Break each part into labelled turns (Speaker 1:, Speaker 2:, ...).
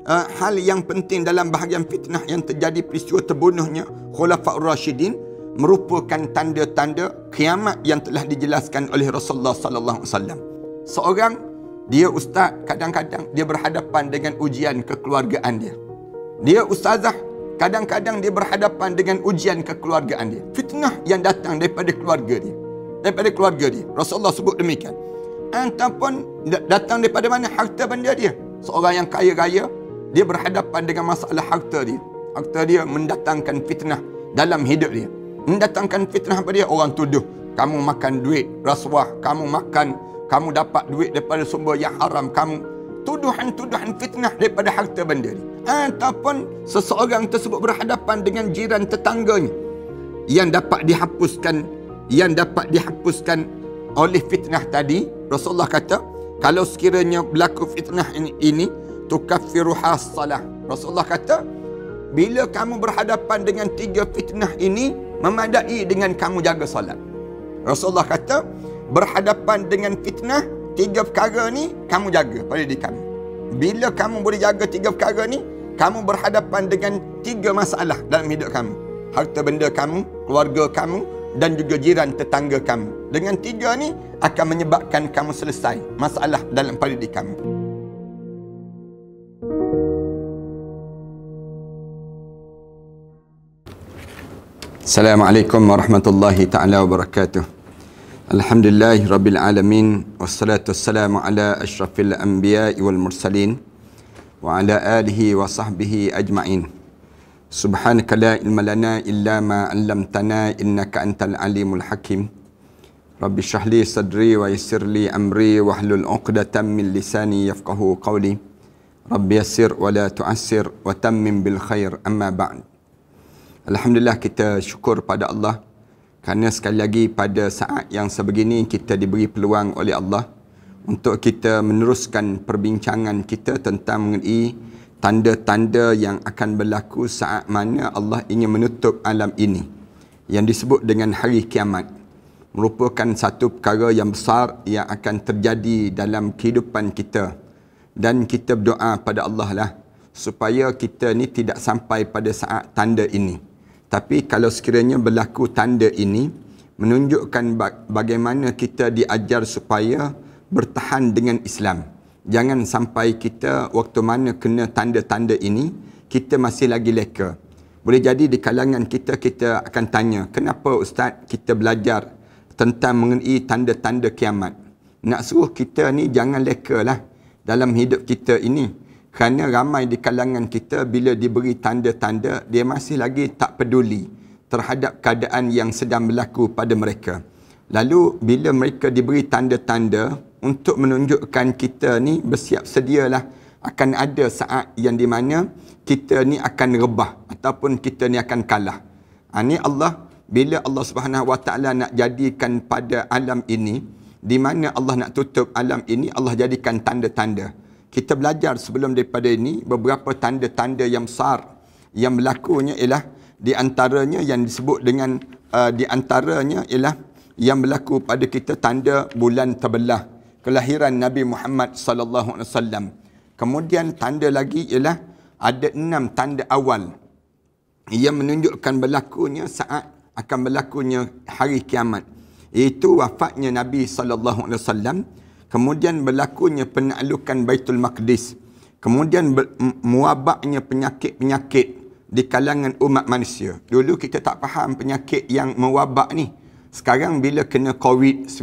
Speaker 1: hal yang penting dalam bahagian fitnah yang terjadi peristiwa terbunuhnya Khulafaur Rasyidin merupakan tanda-tanda kiamat yang telah dijelaskan oleh Rasulullah sallallahu alaihi wasallam. Seorang dia ustaz, kadang-kadang dia berhadapan dengan ujian kekeluargaan dia. Dia ustazah, kadang-kadang dia berhadapan dengan ujian kekeluargaan dia. Fitnah yang datang daripada keluarga dia. Daripada keluarga dia. Rasulullah sebut demikian. Ataupun datang daripada mana? Harta benda dia. Seorang yang kaya raya, dia berhadapan dengan masalah harta dia. Harta dia mendatangkan fitnah dalam hidup dia. Mendatangkan fitnah pada dia. Orang tuduh, kamu makan duit rasuah, kamu dapat duit daripada sumber yang haram, kamu tuduhan-tuduhan fitnah daripada harta benda dia. Ataupun seseorang tersebut berhadapan dengan jiran tetangganya yang dapat dihapuskan oleh fitnah tadi. Rasulullah kata, kalau sekiranya berlaku fitnah ini tukaffiruha salah. Rasulullah kata, bila kamu berhadapan dengan 3 fitnah ini, memadai dengan kamu jaga solat. Rasulullah kata, berhadapan dengan fitnah 3 perkara ni kamu jaga pada diri kamu. Bila kamu boleh jaga 3 perkara ni, kamu berhadapan dengan 3 masalah dalam hidup kamu. Harta benda kamu, keluarga kamu dan juga jiran tetangga kamu. Dengan 3 ni akan menyebabkan kamu selesai masalah dalam pada diri kamu. Assalamualaikum warahmatullahi taala wabarakatuh. Alhamdulillahi rabbil alamin, wassalatu wassalamu ala asyrafil anbiya'i wal mursalin wa ala alihi wa sahbihi ajma'in. Subhanaka la ilma lana illa ma 'allamtana innaka antal alimul hakim. Rabbi shrah li sadri wa yassir li amri wahlul 'uqdatam min lisani yafqahu qawli. Rabbi yassir wa la tu'assir wa tammim bil khair, amma ba'd. Alhamdulillah, kita syukur pada Allah kerana sekali lagi pada saat yang sebegini kita diberi peluang oleh Allah untuk kita meneruskan perbincangan kita tentang mengenai tanda-tanda yang akan berlaku saat mana Allah ingin menutup alam ini, yang disebut dengan hari kiamat. Merupakan satu perkara yang besar yang akan terjadi dalam kehidupan kita, dan kita berdoa pada Allah lah supaya kita ni tidak sampai pada saat tanda ini. Tapi kalau sekiranya berlaku tanda ini, menunjukkan bagaimana kita diajar supaya bertahan dengan Islam. Jangan sampai kita waktu mana kena tanda-tanda ini, kita masih lagi leka. Boleh jadi di kalangan kita akan tanya, kenapa Ustaz kita belajar tentang mengenai tanda-tanda kiamat? Nak suruh kita ni jangan leka lah dalam hidup kita ini. Kerana ramai di kalangan kita bila diberi tanda-tanda, dia masih lagi tak peduli terhadap keadaan yang sedang berlaku pada mereka. Lalu bila mereka diberi tanda-tanda untuk menunjukkan kita ni bersiap sedialah akan ada saat yang di mana kita ni akan rebah ataupun kita ni akan kalah. Ini Allah, bila Allah Subhanahu Wa Taala nak jadikan pada alam ini, di mana Allah nak tutup alam ini, Allah jadikan tanda-tanda. Kita belajar sebelum daripada ini beberapa tanda-tanda yang besar yang berlakunya ialah di antaranya yang disebut dengan di antaranya ialah yang berlaku pada kita tanda bulan terbelah, kelahiran Nabi Muhammad sallallahu alaihi wasallam. Kemudian tanda lagi ialah ada 6 tanda awal yang menunjukkan berlakunya saat akan berlakunya hari kiamat, iaitu wafatnya Nabi sallallahu alaihi wasallam. Kemudian berlakunya penaklukan Baitul Maqdis. Kemudian muabaknya penyakit-penyakit di kalangan umat manusia. Dulu kita tak faham penyakit yang mewabak ni. Sekarang bila kena COVID-19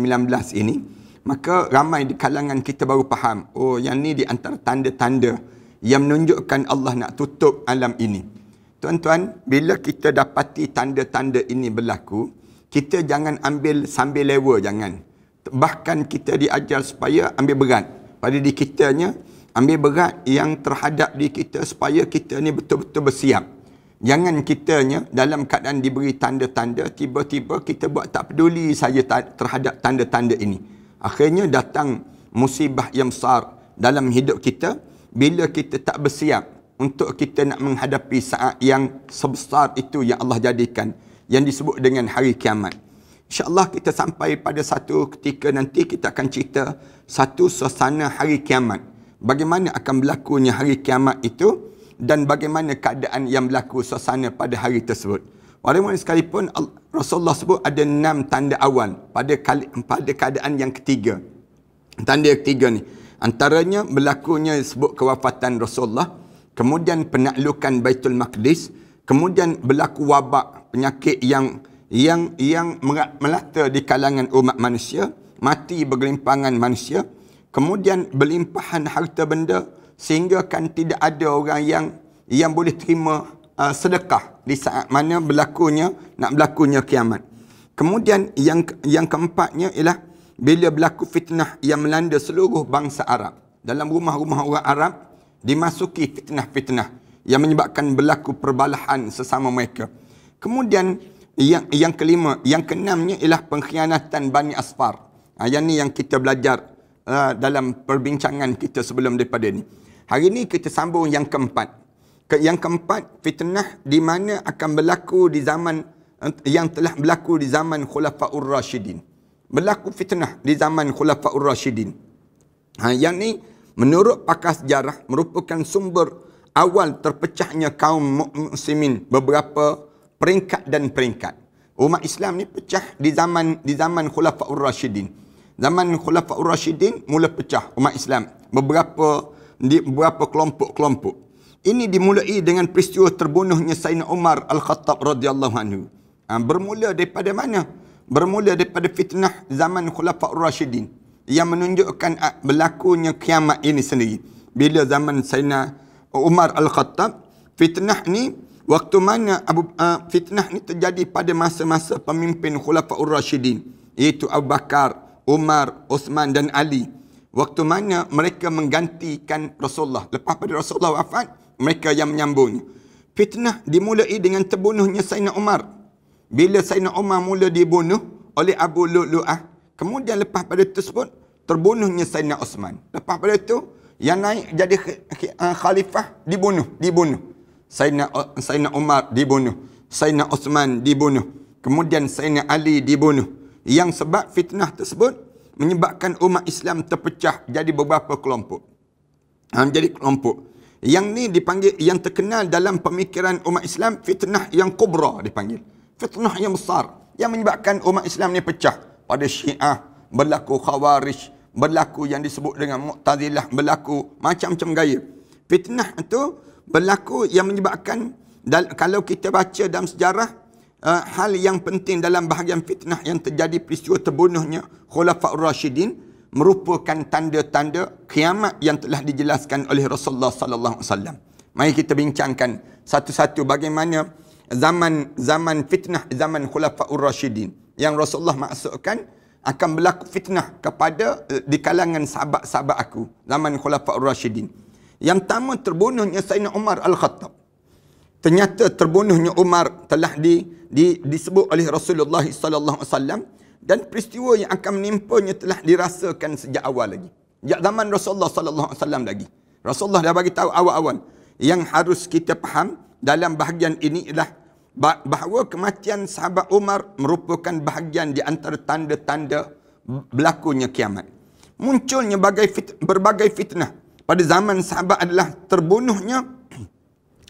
Speaker 1: ini, maka ramai di kalangan kita baru faham. Oh, yang ni di antara tanda-tanda yang menunjukkan Allah nak tutup alam ini. Tuan-tuan, bila kita dapati tanda-tanda ini berlaku, kita jangan ambil sambil lewa, jangan. Bahkan kita diajar supaya ambil berat pada diri kitanya, ambil berat yang terhadap diri kita supaya kita ni betul-betul bersiap. Jangan kitanya dalam keadaan diberi tanda-tanda, tiba-tiba kita buat tak peduli saja terhadap tanda-tanda ini. Akhirnya datang musibah yang besar dalam hidup kita bila kita tak bersiap untuk kita nak menghadapi saat yang sebesar itu yang Allah jadikan, yang disebut dengan hari kiamat. InsyaAllah kita sampai pada satu ketika nanti kita akan cerita satu suasana hari kiamat. bagaimana akan berlakunya hari kiamat itu dan bagaimana keadaan yang berlaku suasana pada hari tersebut. Walaupun sekalipun Rasulullah sebut ada 6 tanda awal pada keadaan yang ketiga. Tanda yang ketiga ni antaranya berlakunya sebut kewafatan Rasulullah, kemudian penaklukan Baitul Maqdis, kemudian berlaku wabak, penyakit yang melata di kalangan umat manusia, mati bergelimpangan manusia, kemudian berlimpahan harta benda sehingga kan tidak ada orang yang boleh terima sedekah di saat mana nak berlakunya kiamat. Kemudian yang keempatnya ialah bila berlaku fitnah yang melanda seluruh bangsa Arab. Dalam rumah-rumah orang Arab dimasuki fitnah-fitnah yang menyebabkan berlaku perbalahan sesama mereka. Kemudian yang kelima, yang keenamnya ialah pengkhianatan Bani Asfar. Yang ni yang kita belajar dalam perbincangan kita sebelum daripada ni. Hari ni kita sambung yang keempat. Yang keempat, fitnah di mana akan berlaku di zaman yang telah berlaku di zaman Khulafaur Rashidin. Berlaku fitnah di zaman Khulafaur Rashidin. Yang ni menurut pakar sejarah merupakan sumber awal terpecahnya kaum muslimin beberapa peringkat dan peringkat. Umat Islam ni pecah di zaman Khulafaur Rashidin. Zaman Khulafaur Rashidin mula pecah umat Islam beberapa kelompok-kelompok. Ini dimulai dengan peristiwa terbunuhnya Sayyidina Umar Al-Khattab radhiyallahu anhu. Bermula daripada mana? Bermula daripada fitnah zaman Khulafaur Rashidin yang menunjukkan berlakunya kiamat ini sendiri. Bila zaman Sayyidina Umar Al-Khattab, fitnah ni waktu mana fitnah ni terjadi pada masa-masa pemimpin Khulafaur Rashidin, iaitu Abu Bakar, Umar, Uthman dan Ali. Waktu mana mereka menggantikan Rasulullah. Lepas pada Rasulullah wafat, mereka yang menyambungnya. Fitnah dimulai dengan terbunuhnya Sayyidina Umar. Bila Sayyidina Umar mula dibunuh oleh Abu Lu'lu'ah, kemudian lepas pada tersebut, terbunuhnya Sayyidina Uthman. Lepas pada itu, yang naik jadi khalifah dibunuh. Sayyidina Umar dibunuh. Sayyidina Uthman dibunuh. Kemudian Sayyidina Ali dibunuh. Yang sebab fitnah tersebut menyebabkan umat Islam terpecah jadi beberapa kelompok. Jadi kelompok. Yang ni dipanggil, yang terkenal dalam pemikiran umat Islam, fitnah yang kubra dipanggil. Fitnah yang besar yang menyebabkan umat Islam ni pecah. Pada Syiah, berlaku Khawarij, berlaku yang disebut dengan Mu'tazilah, berlaku macam-macam gaya. Fitnah itu berlaku yang menyebabkan, kalau kita baca dalam sejarah, hal yang penting dalam bahagian fitnah yang terjadi peristiwa terbunuhnya Khulafaur Rashidin merupakan tanda-tanda kiamat yang telah dijelaskan oleh Rasulullah sallallahu alaihi wasallam. Mari kita bincangkan satu-satu bagaimana zaman fitnah zaman Khulafaur Rashidin yang Rasulullah maksudkan akan berlaku fitnah kepada di kalangan sahabat-sahabat aku zaman Khulafaur Rashidin. Yang pertama, terbunuhnya Sayyidina Umar Al-Khattab. Ternyata terbunuhnya Umar telah disebut oleh Rasulullah sallallahu alaihi wasallam, dan peristiwa yang akan menimpanya telah dirasakan sejak awal lagi. Sejak zaman Rasulullah sallallahu alaihi wasallam lagi. Rasulullah dah bagi tahu awal-awal. Yang harus kita faham dalam bahagian ini ialah bahawa kematian sahabat Umar merupakan bahagian di antara tanda-tanda berlakunya kiamat. Munculnya berbagai fitnah pada zaman sahabat adalah terbunuhnya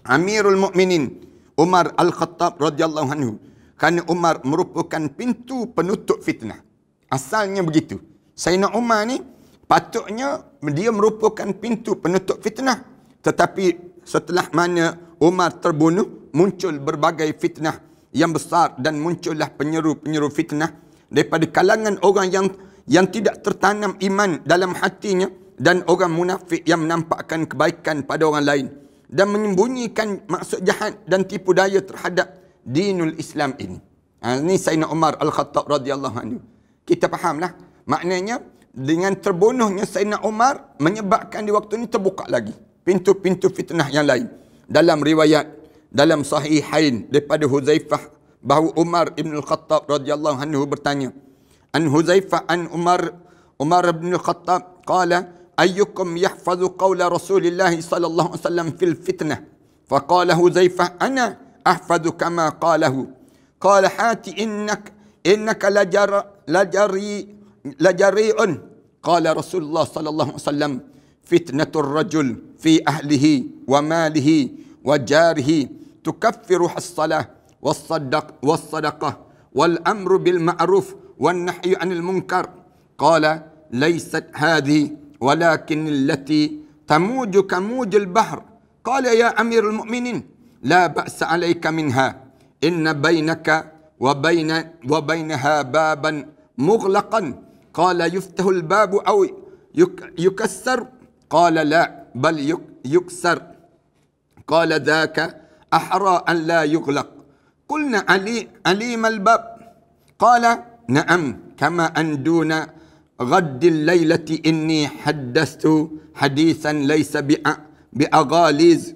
Speaker 1: Amirul Mukminin Umar Al-Khattab radhiyallahu anhu. Kerana Umar merupakan pintu penutup fitnah. Asalnya begitu. Sayyidina Umar ni patutnya dia merupakan pintu penutup fitnah. Tetapi setelah mana Umar terbunuh, muncul berbagai fitnah yang besar dan muncullah penyeru-penyeru fitnah daripada kalangan orang yang tidak tertanam iman dalam hatinya dan orang munafik yang menampakkan kebaikan pada orang lain dan menyembunyikan maksud jahat dan tipu daya terhadap dinul Islam ini. Ini Sayyidina Umar Al-Khattab radhiyallahu anhu. Kita fahamlah, maknanya dengan terbunuhnya Sayyidina Umar menyebabkan di waktu ini terbuka lagi pintu-pintu fitnah yang lain. Dalam riwayat dalam Sahihain daripada Huzaifah bahawa Umar ibn Al-Khattab radhiyallahu anhu bertanya, an Huzaifah an Umar ibn Al-Khattab qala ayyukum yahfazu qawla Rasulillah sallallahu alaihi wasallam fil fitnah? Faqala Huzaifah ana ahfadhu kama qalahu. Qala hati innaka lajari'un. Qala Rasulullah sallallahu alaihi wasallam fitnatur rajul fi ahlihi wa malihi wa jarihi tukaffiru as-salah was-sadaqah wal amru bil ma'ruf wan nahyu 'anil munkar. Qala laysat hadhi walakin allati tamuju kamujul bahr. Qala ya amirul mu'minin la ba'sa 'alayka minha inna bainaka wa bainaha baban mughlaqan. Qala yuftahu al-babu aw yukassar. Qala la bal yuksar. Qala dhaka ahra an la yughlaq. Qulna alim al-bab. Qala na'am kama anduna ghaddil laylati inni haddastu hadithan laysa bi'aghaliz.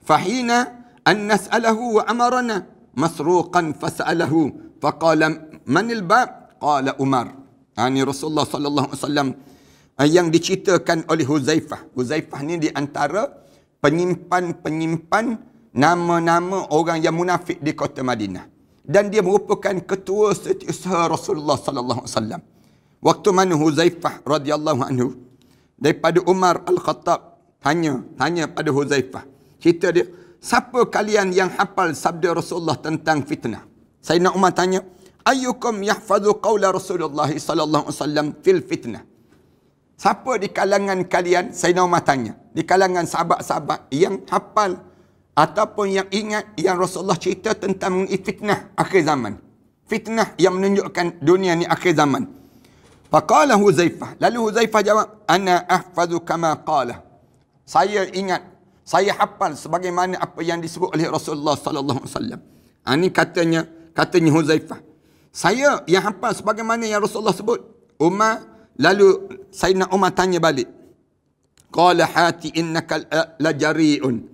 Speaker 1: Fahina an nas'alahu wa amarana masruqan fas'alahu. Faqala man al-bab? Qala Umar. Ini Rasulullah sallallahu alaihi wasallam yang diceritakan oleh Huzaifah. Huzaifah ni di antara penyimpan nama-nama orang yang munafik di kota Madinah. Dan dia merupakan ketua setiausaha Rasulullah sallallahu alaihi wasallam. Waktu mana Huzaifah radhiyallahu anhu daripada Umar Al-Khattab tanya pada Huzaifah. Cerita dia, siapa kalian yang hafal sabda Rasulullah tentang fitnah? Sayyidina Umar tanya, ayyukum yahfazu qawla Rasulullah sallallahu alaihi wasallam fil fitnah? Siapa di kalangan kalian, Sayyidina Umar tanya, di kalangan sahabat-sahabat yang hafal ataupun yang ingat yang Rasulullah cerita tentang fitnah akhir zaman. Fitnah yang menunjukkan dunia ni akhir zaman. Faqala Huzaifah. Lalu Huzaifah jawab, ana ahfazu kama qala. Saya ingat, saya hafal sebagaimana apa yang disebut oleh Rasulullah sallallahu alaihi wasallam. Ini katanya Huzaifah. Saya yang hafal sebagaimana yang Rasulullah sebut. Umar. Lalu Sayyidina Umar tanya balik. Qala hati innaka lajari'un.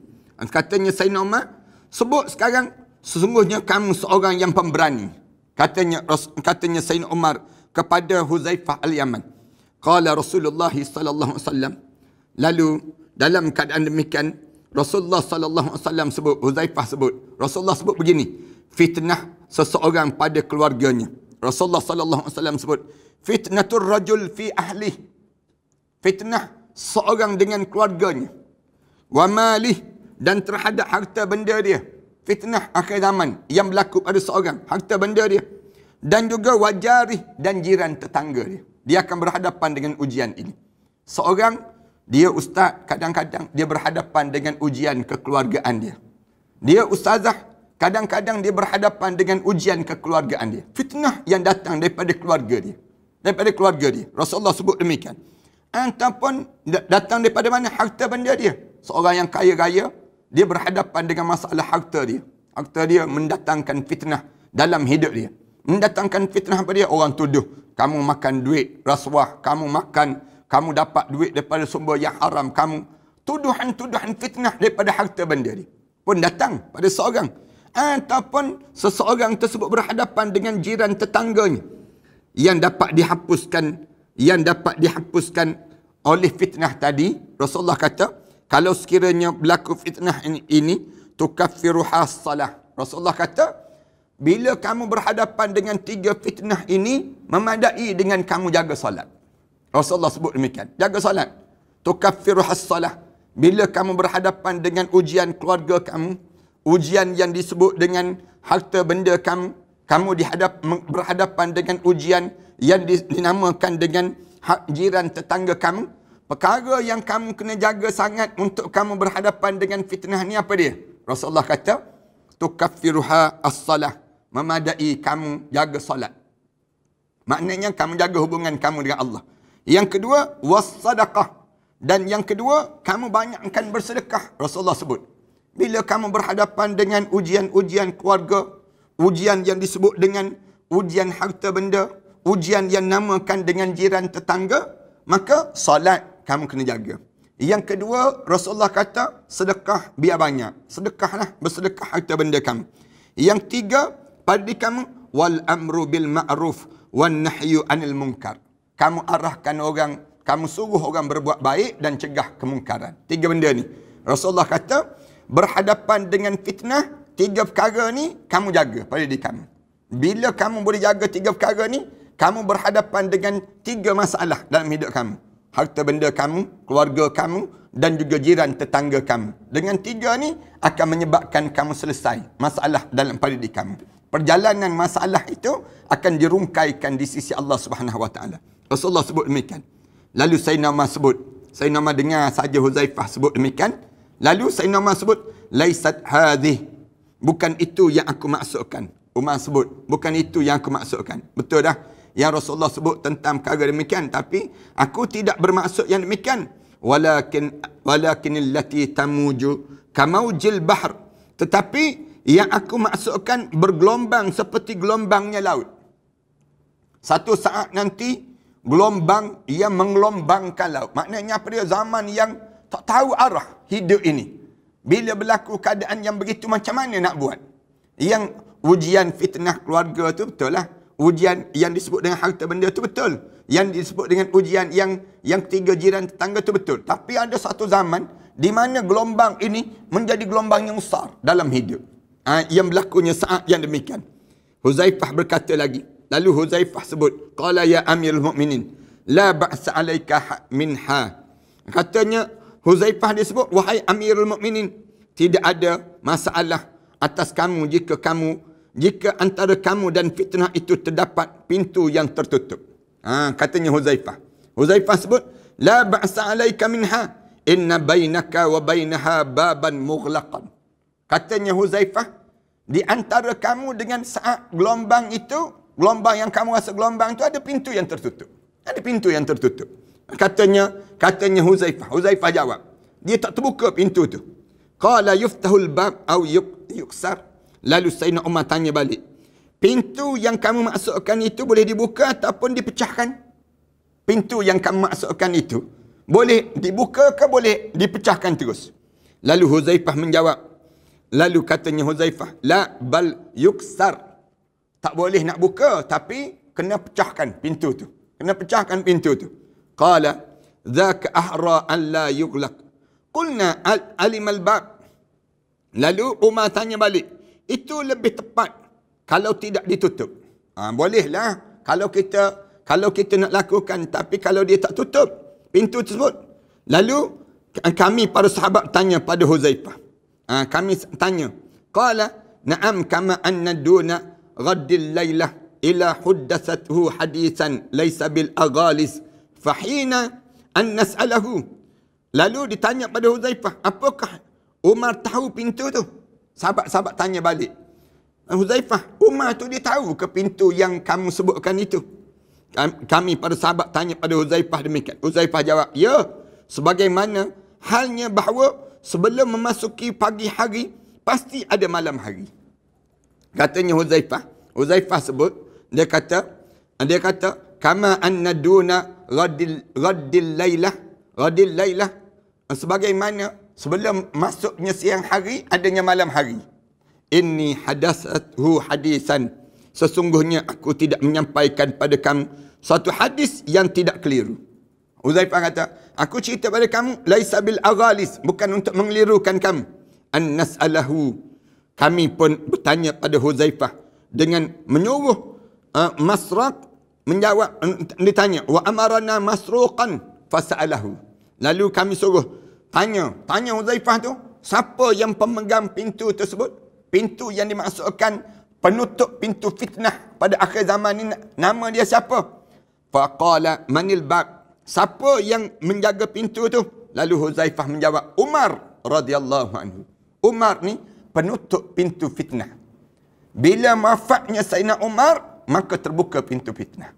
Speaker 1: Katanya Sayyidina Umar, sebut sekarang sesungguhnya kamu seorang yang pemberani. Katanya Sayyidina Umar kepada Huzaifah al-Yaman. Qala Rasulullah sallallahu alaihi wasallam. Lalu dalam keadaan demikian Rasulullah sallallahu alaihi wasallam sebut, Huzaifah sebut, Rasulullah sebut begini, fitnah seseorang pada keluarganya. Rasulullah sallallahu alaihi wasallam sebut, fitnatur rajul fi ahli. Fitnah seorang dengan keluarganya. Wa malih, dan terhadap harta benda dia. Fitnah akhir zaman yang berlaku pada seorang, harta benda dia. Dan juga wajarih, dan jiran tetangga dia. Dia akan berhadapan dengan ujian ini. Seorang, dia ustaz, kadang-kadang dia berhadapan dengan ujian kekeluargaan dia. Dia ustazah, kadang-kadang dia berhadapan dengan ujian kekeluargaan dia. Fitnah yang datang daripada keluarga dia. Daripada keluarga dia. Rasulullah sebut demikian. Ataupun datang daripada mana? Harta benda dia. Seorang yang kaya raya, dia berhadapan dengan masalah harta dia. Harta dia mendatangkan fitnah dalam hidup dia. Mendatangkan fitnah apa dia? Orang tuduh, kamu makan duit rasuah, kamu dapat duit daripada sumber yang haram, kamu tuduhan-tuduhan fitnah daripada harta benda dia pun datang pada seorang. Ataupun seseorang tersebut berhadapan dengan jiran tetangganya yang dapat dihapuskan oleh fitnah tadi. Rasulullah kata, kalau sekiranya berlaku fitnah ini tukaffiruha as-salah. Rasulullah kata, bila kamu berhadapan dengan 3 fitnah ini, memadai dengan kamu jaga solat. Rasulullah sebut demikian, jaga solat. Tukaffiruha as-salah. Bila kamu berhadapan dengan ujian keluarga kamu, ujian yang disebut dengan harta benda kamu, berhadapan dengan ujian yang dinamakan dengan hak jiran tetangga kamu, perkara yang kamu kena jaga sangat untuk kamu berhadapan dengan fitnah ni apa dia? Rasulullah kata, tukaffiruha as-salah. Memadai kamu jaga solat. Maknanya kamu jaga hubungan kamu dengan Allah. Yang kedua, was-sadaqah. Dan yang kedua, kamu banyakkan bersedekah. Rasulullah sebut, bila kamu berhadapan dengan ujian-ujian keluarga, ujian yang disebut dengan ujian harta benda, ujian yang namakan dengan jiran tetangga, maka solat kamu kena jaga. Yang kedua, Rasulullah kata, sedekah biar banyak. Sedekahlah, bersedekah harta benda kamu. Yang tiga, pada kamu, wal amru bil ma'ruf wan nahyu anil munkar. Kamu arahkan orang, kamu suruh orang berbuat baik dan cegah kemungkaran. 3 benda ni. Rasulullah kata, berhadapan dengan fitnah, 3 perkara ni kamu jaga pada diri kamu. Bila kamu boleh jaga 3 perkara ni, kamu berhadapan dengan 3 masalah dalam hidup kamu. harta benda kamu, keluarga kamu, dan juga jiran tetangga kamu. Dengan 3 ni akan menyebabkan kamu selesai masalah dalam pada diri kamu. Perjalanan masalah itu akan dirungkaikan di sisi Allah Subhanahu Wa Taala. Rasulullah sebut demikian. Lalu Sayyidina Umar sebut. Sayyidina Umar dengar saja Huzaifah sebut demikian. Lalu Sayyidina Umar sebut, laisat hadhih. Bukan itu yang aku maksudkan. Umar sebut, bukan itu yang aku maksudkan. Betul dah? Yang Rasulullah sebut tentang perkara demikian. Tapi aku tidak bermaksud yang demikian. Walakin allati tamuju kamaujil bahr. Tetapi yang aku maksudkan bergelombang seperti gelombangnya laut. Satu saat nanti gelombang yang menggelombangkan laut. Maknanya pada zaman yang tak tahu arah hidup ini. Bila berlaku keadaan yang begitu, macam mana nak buat? Yang ujian fitnah keluarga tu betul lah. Ujian yang disebut dengan harta benda tu betul. Yang disebut dengan ujian yang 3 jiran tetangga tu betul. Tapi ada satu zaman di mana gelombang ini menjadi gelombang yang besar dalam hidup. Yang berlakunya saat yang demikian. Huzaifah berkata lagi. Lalu Huzaifah sebut, qala ya Amirul Mukminin, la ba'sa 'alaika minha. Katanya Huzaifah disebut, wahai Amirul Mukminin, tidak ada masalah atas kamu jika antara kamu dan fitnah itu terdapat pintu yang tertutup. Katanya Huzaifah. Huzaifah sebut, la ba'sa 'alaika minha, inna bainaka wa bainaha baban mughlaqan. Katanya Huzaifah, di antara kamu dengan saat gelombang itu, gelombang yang kamu rasa gelombang itu ada pintu yang tertutup. Ada pintu yang tertutup. Katanya Huzaifah. Huzaifah jawab. Dia tak terbuka pintu tu. Qala yuftahul bab au yuksar. Lalu Sayyidina Umar tanya balik. Pintu yang kamu maksudkan itu boleh dibuka ataupun dipecahkan? Pintu yang kamu maksudkan itu boleh dibuka ke boleh dipecahkan terus? Lalu Huzaifah menjawab. Lalu katanya Huzaifah, la bal yuksar. Tak boleh nak buka, tapi kena pecahkan pintu tu. Kena pecahkan pintu tu. Qala, dhaka ahra an la yughlaq. Qulna alimal bab. Lalu Umar tanya balik, itu lebih tepat kalau tidak ditutup. Bolehlah kalau kita nak lakukan, tapi kalau dia tak tutup pintu tersebut. Lalu kami para sahabat tanya pada Huzaifah. Kami tanya, qala na'am kama anna duna ghaddil laylah ila huddatsathu hadisan laysa bil aghalis fahina an nas'alahu. Lalu ditanya pada Huzaifah, apakah Umar tahu pintu tu? Sahabat-sahabat tanya balik. Huzaifah, Umar tu dia tahu ke pintu yang kamu sebutkan itu? Kami para sahabat tanya pada Huzaifah demikian. Huzaifah jawab, ya, sebagaimana halnya bahawa sebelum memasuki pagi hari pasti ada malam hari. Katanya Huzaifah sebut, dia kata kama anna duna ghaddil laylah, sebagaimana sebelum masuknya siang hari adanya malam hari. Inni hadatsathu hadisan, sesungguhnya aku tidak menyampaikan pada kamu satu hadis yang tidak keliru. Huzaifah kata, aku cerita pada kamu laisa bil aghalis, bukan untuk mengelirukan kamu. An nas'alahu, kami pun bertanya pada Huzaifah dengan menyuruh Masraq menjawab, ditanya, wa amarana masruqan fasa'alahu. Lalu kami suruh tanya Huzaifah tu, siapa yang pemegang pintu tersebut? Pintu yang dimaksudkan penutup pintu fitnah pada akhir zaman ini, nama dia siapa? Faqala manil bab, siapa yang menjaga pintu tu? Lalu Huzaifah menjawab, Umar radhiyallahu anhu. Umar ni penutup pintu fitnah. Bila wafatnya Sayyidina Umar, maka terbuka pintu fitnah.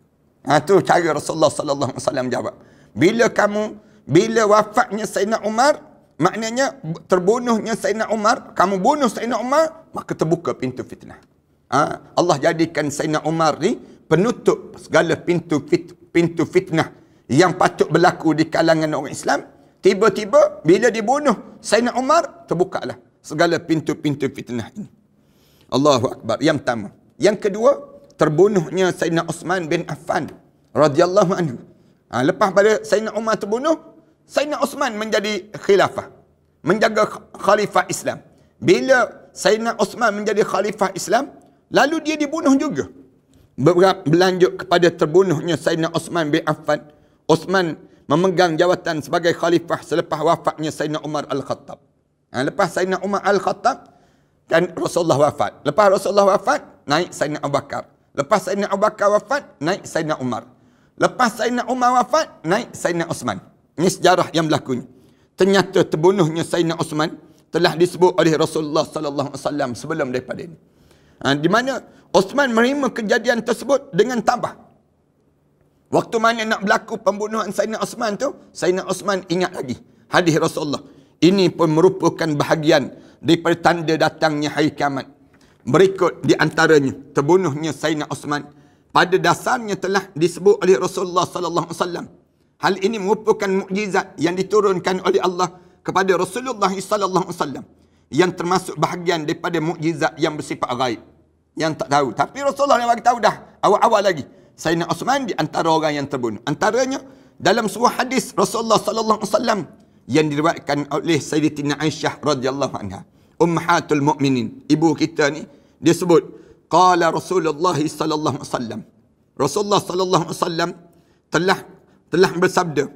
Speaker 1: Tu cara Rasulullah sallallahu alaihi wasallam jawab. Bila wafatnya Sayyidina Umar, maknanya terbunuhnya Sayyidina Umar, kamu bunuh Sayyidina Umar, maka terbuka pintu fitnah. Allah jadikan Sayyidina Umar ni penutup segala pintu fitnah yang patut berlaku di kalangan orang Islam. Tiba-tiba bila dibunuh Sayyidina Umar, terbukalah segala pintu-pintu fitnah ini. Allahu Akbar. Yang pertama. Yang kedua, terbunuhnya Sayyidina Uthman bin Affan radhiyallahu anhu. Lepas pada Sayyidina Umar terbunuh, Sayyidina Uthman menjadi khilafah, menjaga khalifah Islam. Bila Sayyidina Uthman menjadi khalifah Islam, lalu dia dibunuh juga. Berlanjut kepada terbunuhnya Sayyidina Uthman bin Affan. Uthman memegang jawatan sebagai khalifah selepas wafatnya Sayyidina Umar Al-Khattab. Lepas Sayyidina Umar Al-Khattab, kan Rasulullah wafat. Lepas Rasulullah wafat, naik Sayyidina Abu Bakar. Lepas Sayyidina Abu Bakar wafat, naik Sayyidina Umar. Lepas Sayyidina Umar wafat, naik Sayyidina Osman. Ini sejarah yang berlaku. Ternyata terbunuhnya Sayyidina Osman telah disebut oleh Rasulullah sallallahu alaihi wasallam sebelum daripada ini. Di mana Osman menerima kejadian tersebut dengan tabah. Waktu mana nak berlaku pembunuhan Sayyidina Osman tu, Sayyidina Osman ingat lagi hadis Rasulullah. Ini pun merupakan bahagian daripada tanda datangnya hari kiamat. Berikut di antaranya terbunuhnya Sayyidina Osman pada dasarnya telah disebut oleh Rasulullah sallallahu alaihi wasallam. Hal ini merupakan mukjizat yang diturunkan oleh Allah kepada Rasulullah sallallahu alaihi wasallam, yang termasuk bahagian daripada mukjizat yang bersifat ghaib, yang tak tahu. Tapi Rasulullah yang bagi tahu dah awal-awal lagi. Sayyidina Osman di antara orang yang terbunuh. Antaranya dalam sebuah hadis Rasulullah sallallahu alaihi wasallam yang diriwayatkan oleh Sayyidatina Aisyah radhiyallahu anha, ummahatul mukminin, ibu kita ni, dia sebut qala Rasulullah sallallahu alaihi wasallam, Rasulullah sallallahu alaihi wasallam telah bersabda,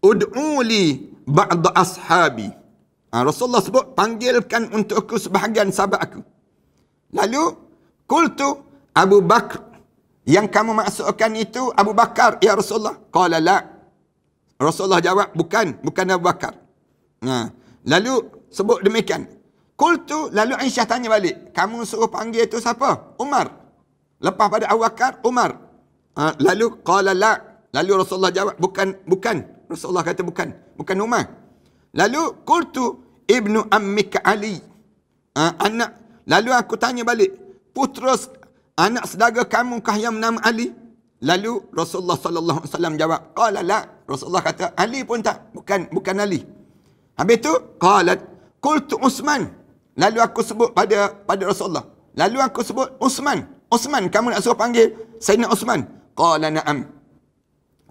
Speaker 1: ud'u li ba'd ashabi. Rasulullah sebut, panggilkan untuk aku sebahagian sahabat aku. Lalu qultu Abu Bakr, yang kamu maksudkan itu Abu Bakar ya Rasulullah? Qala la. Rasulullah jawab, bukan Abu Bakar. Lalu sebut demikian. Qultu, lalu Aisyah tanya balik, kamu suruh panggil itu siapa? Umar. Lepas pada Abu Bakar, Umar. Lalu qala la. Lalu Rasulullah jawab, bukan. Rasulullah kata bukan Umar. Lalu qultu ibnu ammika Ali. Lalu aku tanya balik, putra anak saudara kamu kah yang bernama Ali? Lalu Rasulullah sallallahu alaihi wasallam jawab, qala la. Rasulullah kata, Ali pun tak, bukan Ali. Habis tu qalat qultu Utsman. Lalu aku sebut pada Rasulullah. Lalu aku sebut Utsman, kamu nak suruh panggil Sayyidina Utsman? Qala na'am.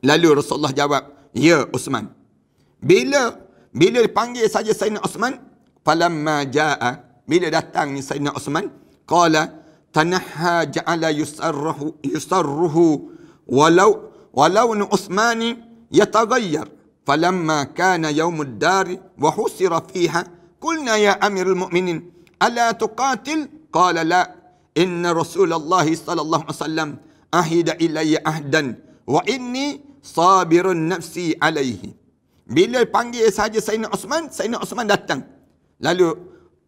Speaker 1: Lalu Rasulullah jawab, ya Utsman. Bila dipanggil saja Sayyidina Utsman, falamma jaa, bila datang ni Sayyidina Utsman, qala tanahha ja'ala yusarruhu walau nu Utsmani yataghayyar. Falamma kana yaumud dari wa husira fiha qulna ya amirul mu'minin ala tuqatil? Qala la, inna Rasulullah sallallahu alaihi wasallam ahida ilayya ahdan wa inni sabirun nafsi alaihi. Bila panggil saja Sayyidina Utsman datang. Lalu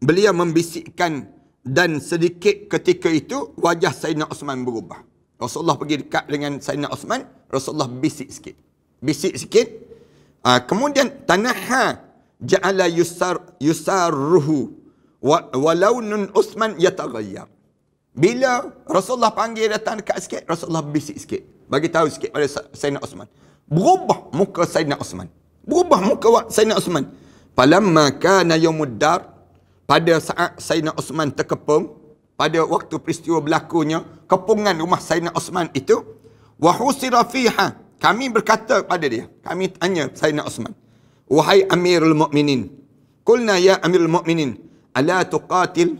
Speaker 1: beliau membisikkan, dan sedikit ketika itu wajah Sayyidina Utsman berubah. Rasulullah pergi dekat dengan Sayyidina Utsman, Rasulullah bisik sikit. Kemudian tanaha ja'ala yusarruhu walau nun Utsman yataghayyar. Bila Rasulullah panggil datang dekat sikit, Rasulullah bisik sikit, bagi tahu sikit pada Sayyidina Utsman. Berubah muka Sayyidina Utsman. Falamma kana yaumud dar, pada saat Sayyidina Utsman terkepung, pada waktu peristiwa berlakunya kepungan rumah Sayyidina Utsman itu, wa husira fiha, kami berkata pada dia, kami tanya Sayyidina Utsman, wahai Amirul Mukminin, qulna ya Amirul Mukminin ala tuqatil?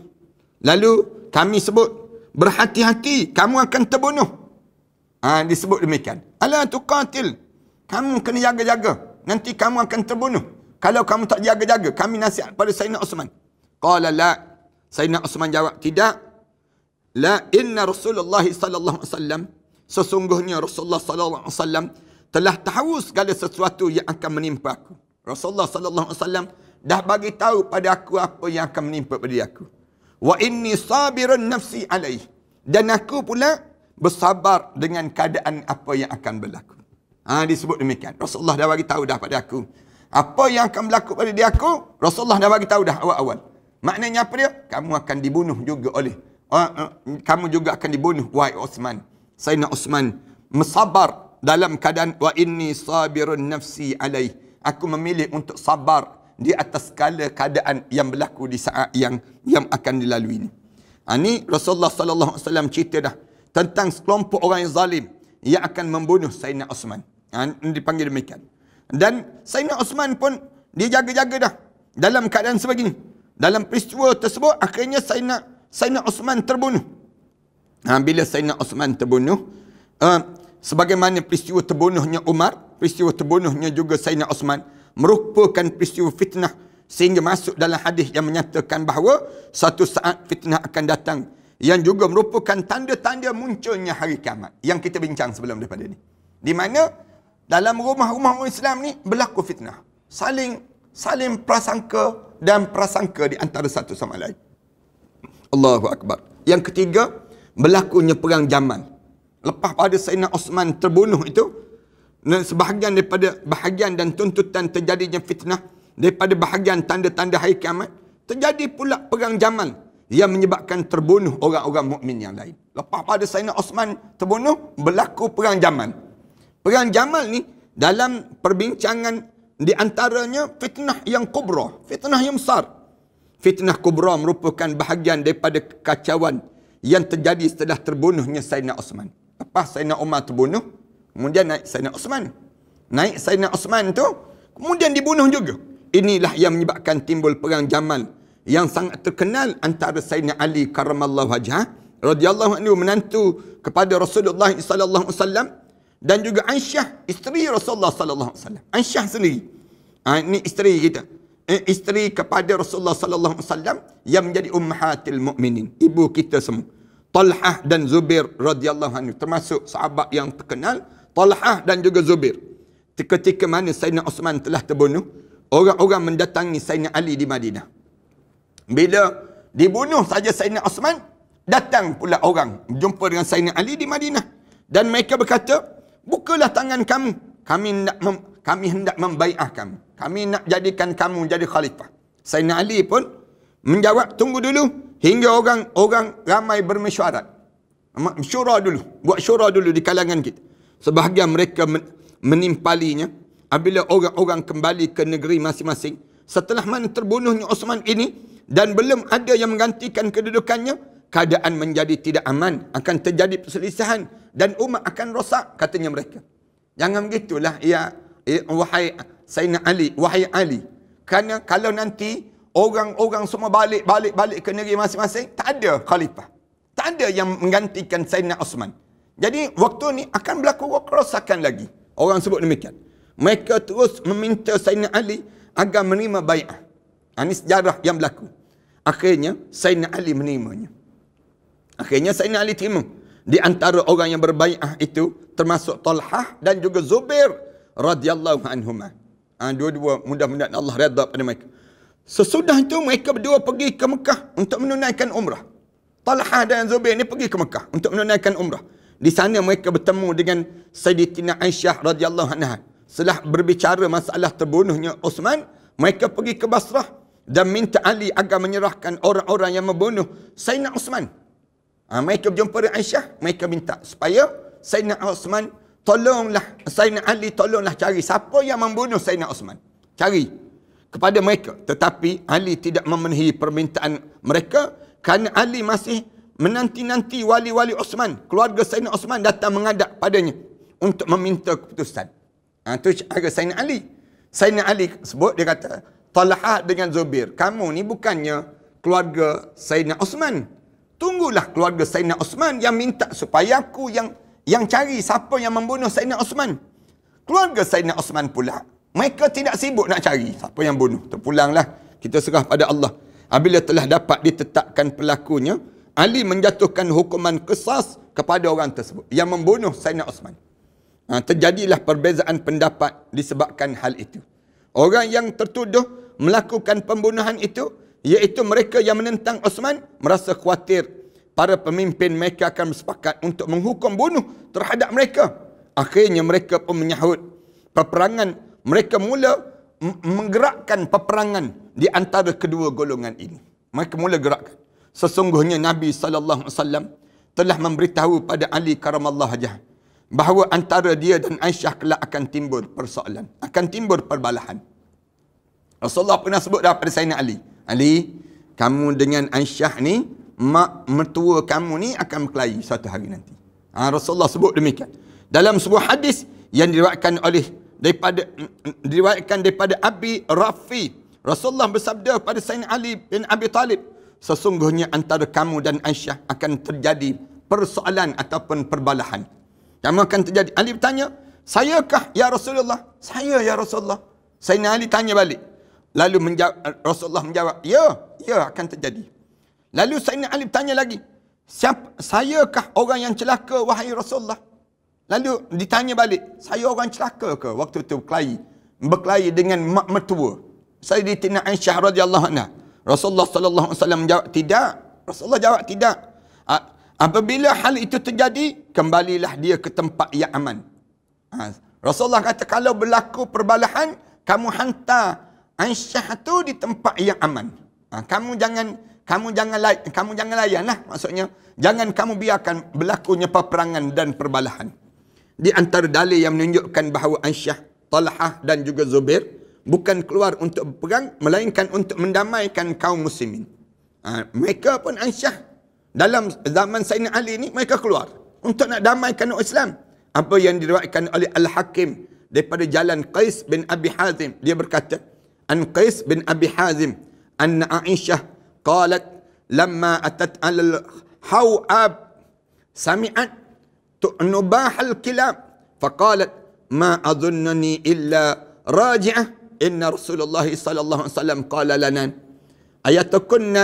Speaker 1: Lalu kami sebut, berhati-hati, kamu akan terbunuh. Disebut demikian, ala tuqatil, kamu kena jaga-jaga, nanti kamu akan terbunuh kalau kamu tak jaga-jaga. Kami nasihat pada Sayyidina Utsman. Qala la. Sayyidina Utsman jawab, tidak. La, inna Rasulullah sallallahu alaihi wasallam, sesungguhnya Rasulullah sallallahu alaihi wasallam telah tahu segala sesuatu yang akan menimpa aku. Rasulullah sallallahu alaihi wasallam dah bagi tahu pada aku apa yang akan menimpa pada aku. Wa inni sabirun nafsi alaih, dan aku pula bersabar dengan keadaan apa yang akan berlaku. Disebut demikian. Rasulullah dah bagi tahu dah pada aku apa yang akan berlaku pada dia aku. Rasulullah dah bagi tahu dah awal-awal. Maknanya apa dia? Kamu akan dibunuh juga oleh kamu juga akan dibunuh, wahai Utsman. Sayyidina Utsman mensabar dalam keadaan wa inni sabirun nafsi alaih. Aku memilih untuk sabar di atas segala keadaan yang berlaku di saat yang akan dilalui ini. Ini Rasulullah sallallahu alaihi wasallam cerita dah tentang sekelompok orang yang zalim yang akan membunuh Sayyidina Utsman. Dipanggil demikian. Dan Sayyidina Utsman pun dia jaga-jaga dah dalam keadaan sebegini. Dalam peristiwa tersebut akhirnya Sayyidina Utsman terbunuh. Bila Sayyidina Utsman terbunuh, sebagaimana peristiwa terbunuhnya Umar, peristiwa terbunuhnya juga Sayyidina Osman merupakan peristiwa fitnah, sehingga masuk dalam hadis yang menyatakan bahawa satu saat fitnah akan datang, yang juga merupakan tanda-tanda munculnya hari kiamat yang kita bincang sebelum daripada ni. Di mana dalam rumah-rumah orang Islam ni berlaku fitnah, saling prasangka dan prasangka di antara satu sama lain. Allahu Akbar. Yang ketiga, berlakunya perang Jamal. Lepas pada Sayyidina Osman terbunuh itu, sebahagian daripada bahagian dan tuntutan terjadinya fitnah, daripada bahagian tanda-tanda hari kiamat, terjadi pula perang Jamal yang menyebabkan terbunuh orang-orang mukmin yang lain. Lepas pada Sayyidina Osman terbunuh, berlaku perang Jamal. Perang Jamal ni dalam perbincangan di antaranya fitnah yang kubra, fitnah yang besar. Fitnah kubra merupakan bahagian daripada kekacauan yang terjadi setelah terbunuhnya Sayyidina Osman. Lepas Sayyidina Umar terbunuh, kemudian naik Sayyidina Osman. Naik Sayyidina Osman tu, kemudian dibunuh juga. Inilah yang menyebabkan timbul perang Jamal yang sangat terkenal antara Sayyidina Ali karramallahu wajhah radhiyallahu anhu, menantu kepada Rasulullah sallallahu alaihi wasallam, dan juga Aisyah, isteri Rasulullah sallallahu alaihi wasallam. Aisyah sendiri. Ini isteri kita. Isteri kepada Rasulullah sallallahu alaihi wasallam yang menjadi ummahatil mukminin, ibu kita semua. Talhah dan Zubair radhiyallahu anhu, termasuk sahabat yang terkenal, Talhah dan juga Zubair. Ketika mana Sayyidina Osman telah terbunuh, orang-orang mendatangi Sayyidina Ali di Madinah. Bila dibunuh saja Sayyidina Osman, datang pula orang jumpa dengan Sayyidina Ali di Madinah, dan mereka berkata, bukalah tangan kamu, kami hendak membai'ah kamu, kami nak jadikan kamu jadi khalifah. Sayyidina Ali pun menjawab, tunggu dulu hingga orang ramai bermesyuarat. Syura dulu, buat syura dulu di kalangan kita. Sebahagian mereka menimpalinya apabila orang-orang kembali ke negeri masing-masing setelah mana terbunuhnya Osman ini, dan belum ada yang menggantikan kedudukannya, keadaan menjadi tidak aman, akan terjadi perselisihan dan umat akan rosak, katanya mereka. Jangan begitulah ya wahai Sayyidina Ali, wahai Ali. Kerana kalau nanti orang-orang semua balik ke negeri masing-masing, tak ada khalifah, tak ada yang menggantikan Sayyidina Osman. Jadi waktu ni akan berlaku kerosakan lagi. Orang sebut demikian. Mereka terus meminta Sayyidina Ali agar menerima bai'ah. Ini sejarah yang berlaku. Akhirnya Sayyidina Ali menerimanya. Akhirnya Sayyidina Ali terima. Di antara orang yang berbai'ah itu termasuk Talhah dan juga Zubair radhiyallahu anhuma. Dua-dua, mudah-mudahan Allah redha pada mereka. Sesudah itu mereka berdua pergi ke Mekah untuk menunaikan umrah. Talhah dan Zubair ni pergi ke Mekah untuk menunaikan umrah. Di sana mereka bertemu dengan Sayyidatina Aisyah radhiyallahu anha. Setelah berbicara masalah terbunuhnya Osman, mereka pergi ke Basrah dan minta Ali agar menyerahkan orang-orang yang membunuh Sayyidina Osman. Mereka berjumpa dengan Aisyah, mereka minta supaya Sayyidina Osman, tolonglah Sayyidina Ali, tolonglah cari siapa yang membunuh Sayyidina Osman. Cari kepada mereka. Tetapi Ali tidak memenuhi permintaan mereka, kerana Ali masih menanti-nanti wali-wali Osman, keluarga Sayyidina Osman datang menghadap padanya untuk meminta keputusan. Itu cara Sayyidina Ali. Sayyidina Ali sebut, dia kata, Talhah dengan Zubair, kamu ni bukannya keluarga Sayyidina Osman. Tunggulah keluarga Sayyidina Osman yang minta supaya aku yang cari siapa yang membunuh Sayyidina Osman. Keluarga Sayyidina Osman pula, mereka tidak sibuk nak cari siapa yang bunuh. Terpulanglah, kita serah pada Allah. Apabila telah dapat ditetapkan pelakunya, Ali menjatuhkan hukuman qisas kepada orang tersebut yang membunuh Sayyidina Osman. Terjadilah perbezaan pendapat disebabkan hal itu. Orang yang tertuduh melakukan pembunuhan itu, iaitu mereka yang menentang Osman, merasa khawatir para pemimpin mereka akan bersepakat untuk menghukum bunuh terhadap mereka. Akhirnya mereka pun menyahut peperangan. Mereka mula menggerakkan peperangan di antara kedua golongan ini. Mereka mula gerakkan. Sesungguhnya Nabi SAW telah memberitahu pada Ali karramallahu wajhah bahawa antara dia dan Aisyah kelak akan timbul persoalan, akan timbul perbalahan. Rasulullah pernah sebut daripada Sayyidina Ali, Ali, kamu dengan Aisyah ni, mak mertua kamu ni akan berkelahi suatu hari nanti. Rasulullah sebut demikian. Dalam sebuah hadis yang diriwayatkan daripada Abi Rafi, Rasulullah bersabda pada Sayyidina Ali bin Abi Talib, sesungguhnya antara kamu dan Aisyah akan terjadi persoalan ataupun perbalahan. Kamu akan terjadi. Ali bertanya, sayakah ya Rasulullah? Saya ya Rasulullah. Sayyidina Ali tanya balik. Lalu Rasulullah menjawab, ya akan terjadi. Lalu Sayyidina Ali tanya lagi, sayakah orang yang celaka wahai Rasulullah? Lalu ditanya balik, saya orang celaka ke waktu itu berkelahi dengan mak mertua Sayyidatina Aisyah radhiyallahu anha? Rasulullah sallallahu alaihi wasallam menjawab, tidak. Rasulullah jawab, tidak. Apabila hal itu terjadi, kembalilah dia ke tempat yang aman. Rasulullah kata, kalau berlaku perbalahan, kamu hantar Aisyah tu di tempat yang aman. Kamu jangan layanlah, maksudnya jangan kamu biarkan berlakunya peperangan dan perbalahan. Di antara dalil yang menunjukkan bahawa Aisyah, Talhah dan juga Zubair bukan keluar untuk berperang, melainkan untuk mendamaikan kaum muslimin. Mereka pun Aisyah dalam zaman Sayyidina Ali ni mereka keluar untuk nak damaikan umat Islam. Apa yang diriwayatkan oleh Al-Hakim daripada jalan Qais bin Abi Hazim, dia berkata, an Qais bin Abi Hazim anna Aisyah qalat lamma atat al-Hawab sami'at نباح الكلاب فقالت ما أظنني إلا راجعة إن رسول الله صلى الله عليه وسلم قال لنا أيتكن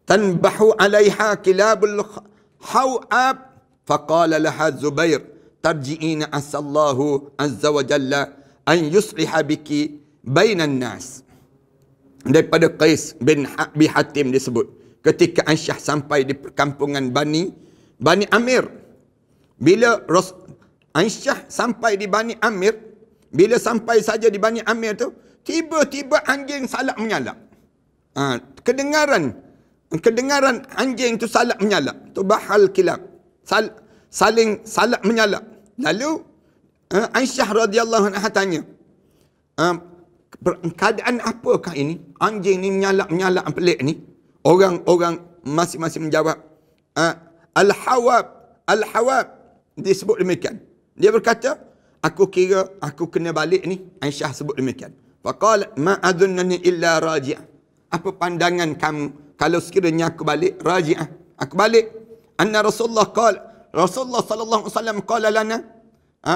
Speaker 1: تنبح عليها كلاب الحوآب فقال لها الزبير ترجعين عسى الله عز وجل أن يصلح بك بين الناس. Daripada Qais bin Abi Hatim disebut, ketika Aisyah sampai di perkampungan Bani Amir, bila Aisyah sampai di Bani Amir, bila sampai saja di Bani Amir tu, tiba-tiba anjing salak menyalak. Kedengaran anjing tu salak menyalak. Tu bahal kilab. Saling salak menyalak. Lalu Aisyah radhiyallahu anha tanya, keadaan apakah ini? Anjing ni menyalak pelik ni. Orang-orang masing-masing menjawab, Al-Hawab. Disebut demikian. Dia berkata, aku kira aku kena balik ni. Aisyah sebut demikian. Faqala ma adhunnani illa raji'ah. Apa pandangan kamu kalau sekiranya aku balik? Raji'ah. Aku balik. Anna Rasulullah sallallahu alaihi wasallam qala lana.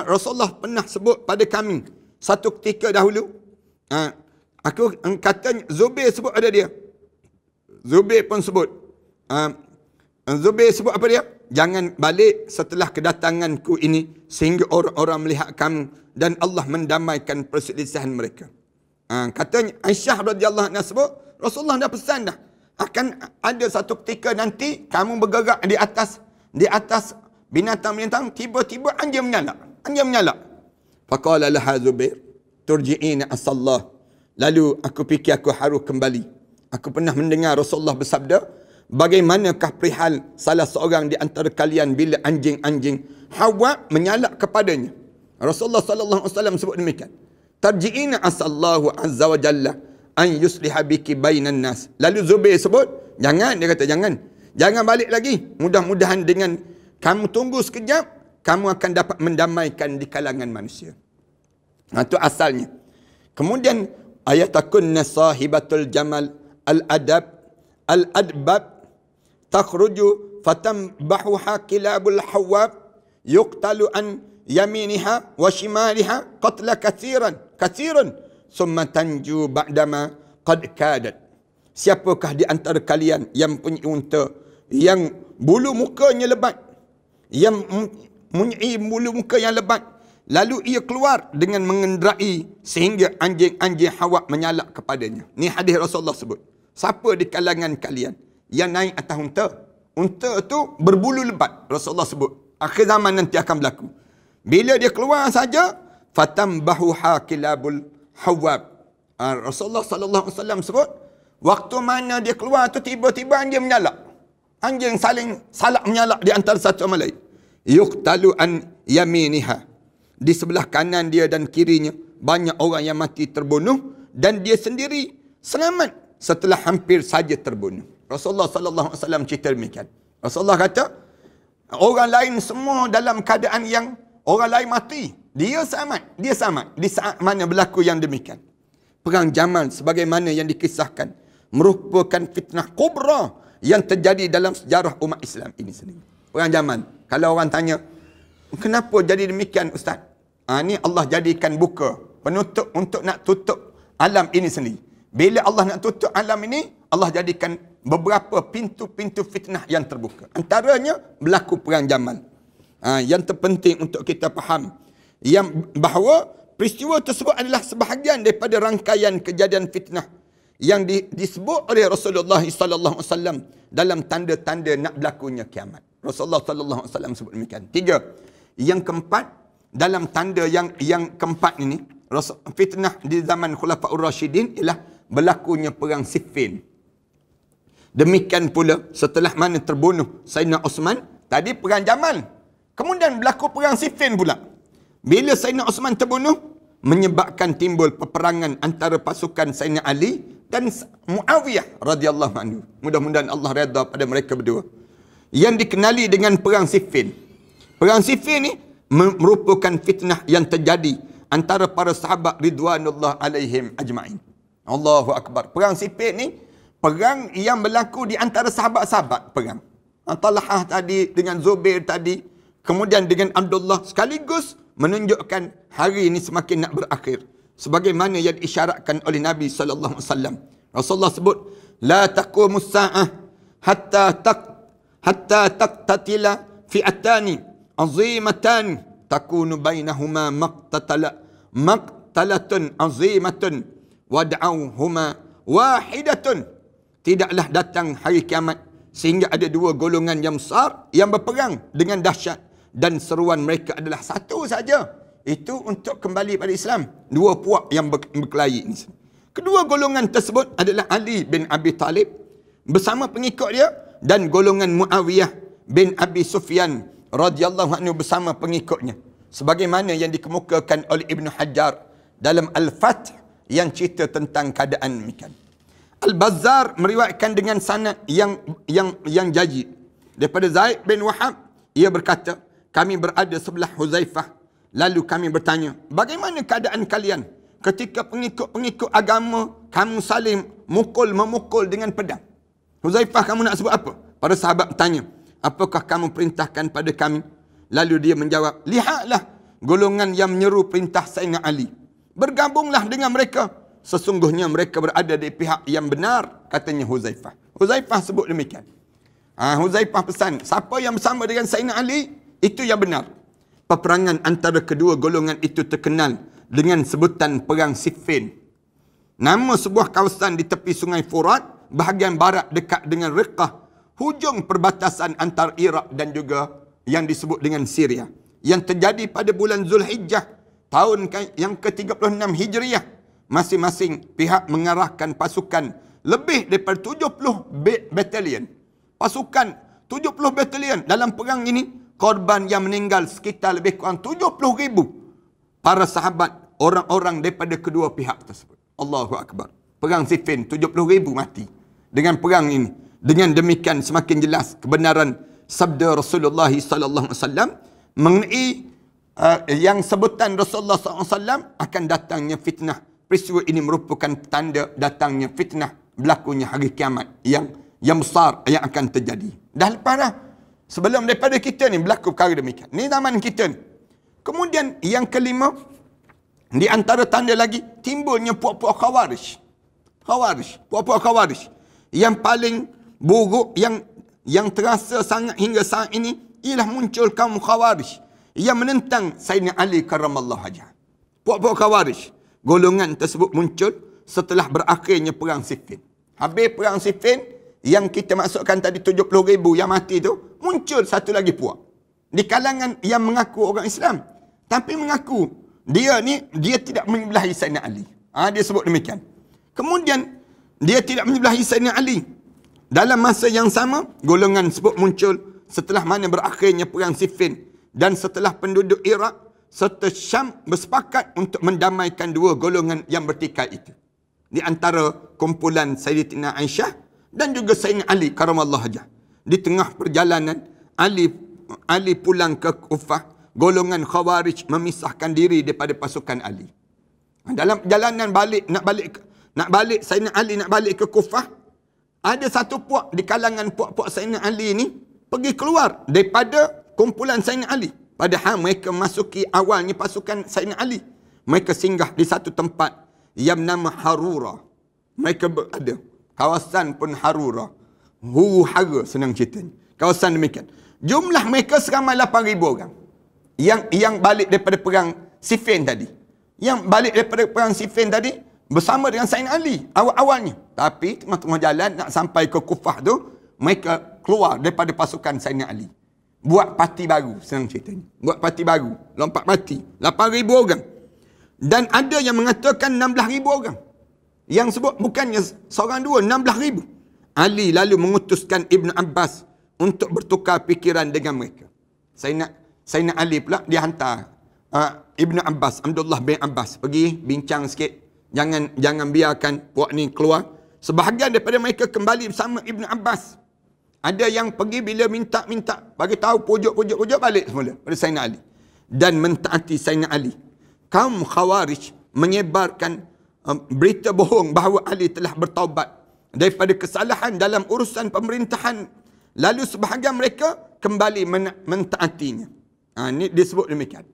Speaker 1: Rasulullah pernah sebut pada kami satu ketika dahulu. Aku katanya Zubair sebut ada dia. Zubair pun sebut. Zubair sebut apa dia? Jangan balik setelah kedatanganku ini sehingga orang-orang melihat kamu dan Allah mendamaikan perselisihan mereka. Katanya Aisyah radhiyallahu anha sebut, Rasulullah dah pesan dah, akan ada satu ketika nanti kamu bergerak di atas binatang-binatang, tiba-tiba anjing menyalak. Faqala laha Zubair turji'ina asallah. Lalu aku fikir aku harus kembali. Aku pernah mendengar Rasulullah bersabda, bagaimanakah perihal salah seorang di antara kalian bila anjing-anjing Hawa menyalak kepadanya? Rasulullah sallallahu alaihi wasallam sebut demikian. Tarji'ina asallahu azza wa jalla an yusliha biki bainan nas. Lalu Zubair sebut, jangan, dia kata jangan balik lagi. Mudah-mudahan dengan kamu tunggu sekejap, kamu akan dapat mendamaikan di kalangan manusia. Itu asalnya. Kemudian ayatakunna sahibatul jamal al-adbab takhruju fatambahuha kilabul hawab yuqtalu an yaminiha wa shimaliha qatla kathiran summa tanju ba'dama qad kadat. Siapakah di antara kalian yang punya unta yang bulu mukanya lebat, yang mempunyai bulu muka yang lebat, lalu ia keluar dengan mengenderai sehingga anjing-anjing Hawa menyalak kepadanya. Ni hadis Rasulullah sebut. Siapa di kalangan kalian yang naik atas unta? Unta tu berbulu lebat. Rasulullah sebut. Akhir zaman nanti akan berlaku. Bila dia keluar saja, fatambahuha kilabul hawab. Rasulullah sallallahu alaihi wasallam sebut, waktu mana dia keluar tu tiba-tiba anjing menyalak. Anjing saling salak menyalak di antara satu sama lain. Yuqtalu an yaminiha. Di sebelah kanan dia dan kirinya banyak orang yang mati terbunuh dan dia sendiri selamat setelah hampir saja terbunuh. Rasulullah sallallahu alaihi wasallam cerita demikian. Rasulullah kata, orang lain semua dalam keadaan yang orang lain mati, dia selamat. Di saat mana berlaku yang demikian. Perang Jamal sebagaimana yang dikisahkan merupakan fitnah kubra yang terjadi dalam sejarah umat Islam ini sendiri. Perang Jamal. Kalau orang tanya, kenapa jadi demikian Ustaz? Ni Allah jadikan buka, penutup untuk nak tutup alam ini sendiri. Bila Allah nak tutup alam ini, Allah jadikan beberapa pintu-pintu fitnah yang terbuka. Antaranya berlaku perang Jamal. Yang terpenting untuk kita faham yang bahawa peristiwa tersebut adalah sebahagian daripada rangkaian kejadian fitnah yang disebut oleh Rasulullah sallallahu alaihi wasallam dalam tanda-tanda nak berlakunya kiamat. Rasulullah sallallahu alaihi wasallam sebut demikian. 3. Yang keempat, dalam tanda yang keempat ini, fitnah di zaman Khulafaur Rasyidin ialah berlakunya perang Siffin. Demikian pula setelah mana terbunuh Sayyidina Osman, tadi perang Jamal. Kemudian berlaku perang Siffin pula. Bila Sayyidina Osman terbunuh, menyebabkan timbul peperangan antara pasukan Sayyidina Ali dan Muawiyah radhiyallahu anhu. Mudah-mudahan Allah redha pada mereka berdua. Yang dikenali dengan perang Siffin. Perang Siffin ni merupakan fitnah yang terjadi antara para sahabat ridwanullah alaihim ajma'in. Allahu akbar. Perang Siffin ni perang yang berlaku di antara sahabat-sahabat perang. Talhah tadi dengan Zubair tadi, kemudian dengan Abdullah, sekaligus menunjukkan hari ini semakin nak berakhir. Sebagaimana yang diisyaratkan oleh Nabi sallallahu alaihi wasallam. Rasulullah sebut, la taqumus sa'ah hatta taqtatila fi'atani azimatan takunu bainahuma maqtalatun azimatun wad'auhuma wahidatun. Tidaklah datang hari kiamat sehingga ada dua golongan yang besar yang berperang dengan dahsyat dan seruan mereka adalah satu saja. Itu untuk kembali pada Islam. Dua puak yang berkelahi ini. Kedua golongan tersebut adalah Ali bin Abi Talib bersama pengikut dia dan golongan Muawiyah bin Abi Sufyan radhiyallahu anhu bersama pengikutnya. Sebagaimana yang dikemukakan oleh Ibn Hajar dalam Al-Fath yang cerita tentang keadaan demikian. Al-Bazzar meriwayatkan dengan sanad yang jayid daripada Zaid bin Wahab. Ia berkata, kami berada sebelah Huzaifah. Lalu kami bertanya, bagaimana keadaan kalian ketika pengikut-pengikut agama kamu saling memukul dengan pedang? Huzaifah, kamu nak sebut apa? Para sahabat bertanya, apakah kamu perintahkan pada kami? Lalu dia menjawab, lihatlah golongan yang menyeru perintah Sayyidina Ali. Bergabunglah dengan mereka. Sesungguhnya mereka berada di pihak yang benar, katanya Huzaifah. Huzaifah sebut demikian. Huzaifah pesan, siapa yang bersama dengan Sayyidina Ali, itu yang benar. Peperangan antara kedua golongan itu terkenal dengan sebutan Perang Siffin. Nama sebuah kawasan di tepi sungai Furat, bahagian barat dekat dengan Riqqah, hujung perbatasan antara Iraq dan juga yang disebut dengan Syria. Yang terjadi pada bulan Zulhijjah, tahun yang ke-36 Hijriah. Masing-masing pihak mengarahkan pasukan lebih daripada 70 batalion. Pasukan 70 batalion dalam perang ini. Korban yang meninggal sekitar lebih kurang 70,000 para sahabat, orang-orang daripada kedua pihak tersebut. Allahu Akbar. Perang Siffin, 70,000 mati dengan perang ini. Dengan demikian semakin jelas kebenaran sabda Rasulullah sallallahu alaihi wasallam mengenai yang sebutan Rasulullah sallallahu alaihi wasallam akan datangnya fitnah. Peristiwa ini merupakan tanda datangnya fitnah, berlakunya hari kiamat yang besar yang akan terjadi. Dah lepas dah. Sebelum daripada kita ni berlaku perkara demikian. Ni zaman kita ni. Kemudian yang kelima, di antara tanda lagi, timbulnya puak-puak Khawarij. Puak-puak Khawarij. Yang paling buruk, yang terasa sangat hingga saat ini, ialah muncul kaum Khawarij yang menentang Sayyidina Ali karramallahu wajhah. Puak-puak Khawarij. Golongan tersebut muncul setelah berakhirnya perang Siffin. Habis perang Siffin, yang kita masukkan tadi 70,000 yang mati tu, muncul satu lagi puak. Di kalangan yang mengaku orang Islam. Tapi mengaku, dia tidak menyebelahi Sayyidina Ali. Dia sebut demikian. Kemudian, dia tidak menyebelahi Sayyidina Ali. Dalam masa yang sama, golongan tersebut muncul setelah mana berakhirnya perang Siffin. Dan setelah penduduk Iraq serta Syam bersepakat untuk mendamaikan dua golongan yang bertikai itu. Di antara kumpulan Sayyidatina Aisyah dan juga Sayyidina Ali karramallahu wajhah. Di tengah perjalanan, Ali pulang ke Kufah. Golongan Khawarij memisahkan diri daripada pasukan Ali. Dalam perjalanan nak balik Sayyidina Ali nak balik ke Kufah, ada satu puak di kalangan puak-puak Sayyidina Ali ini pergi keluar daripada kumpulan Sayyidina Ali. Padahal mereka masuki awalnya pasukan Sayyidina Ali. Mereka singgah di satu tempat yang nama Harura. Mereka ada kawasan pun Harura. Huru hara senang ceritanya. Kawasan demikian. Jumlah mereka seramai 8,000 orang. Yang balik daripada perang Siffin tadi. Yang balik daripada perang Siffin tadi bersama dengan Sayyidina Ali awal-awalnya. Tapi tengah-tengah jalan nak sampai ke Kufah tu, mereka keluar daripada pasukan Sayyidina Ali. Buat parti baru, senang ceritanya. Buat parti baru, lompat parti. 8,000 orang. Dan ada yang mengatakan 16,000 orang. Yang sebut bukannya seorang dua, 16,000. Ali lalu mengutuskan Ibn Abbas untuk bertukar fikiran dengan mereka. Sayyidina Ali pula dia hantar Ibn Abbas, Abdullah bin Abbas, pergi bincang sikit. Jangan biarkan puak ni keluar. Sebahagian daripada mereka kembali bersama Ibn Abbas. Ada yang pergi bila minta, bagi tahu pujuk balik semula pada Sayyidina Ali. Dan mentaati Sayyidina Ali. Kaum Khawarij menyebarkan berita bohong bahawa Ali telah bertaubat daripada kesalahan dalam urusan pemerintahan. Lalu sebahagian mereka kembali mentaatinya. Ini disebut demikian.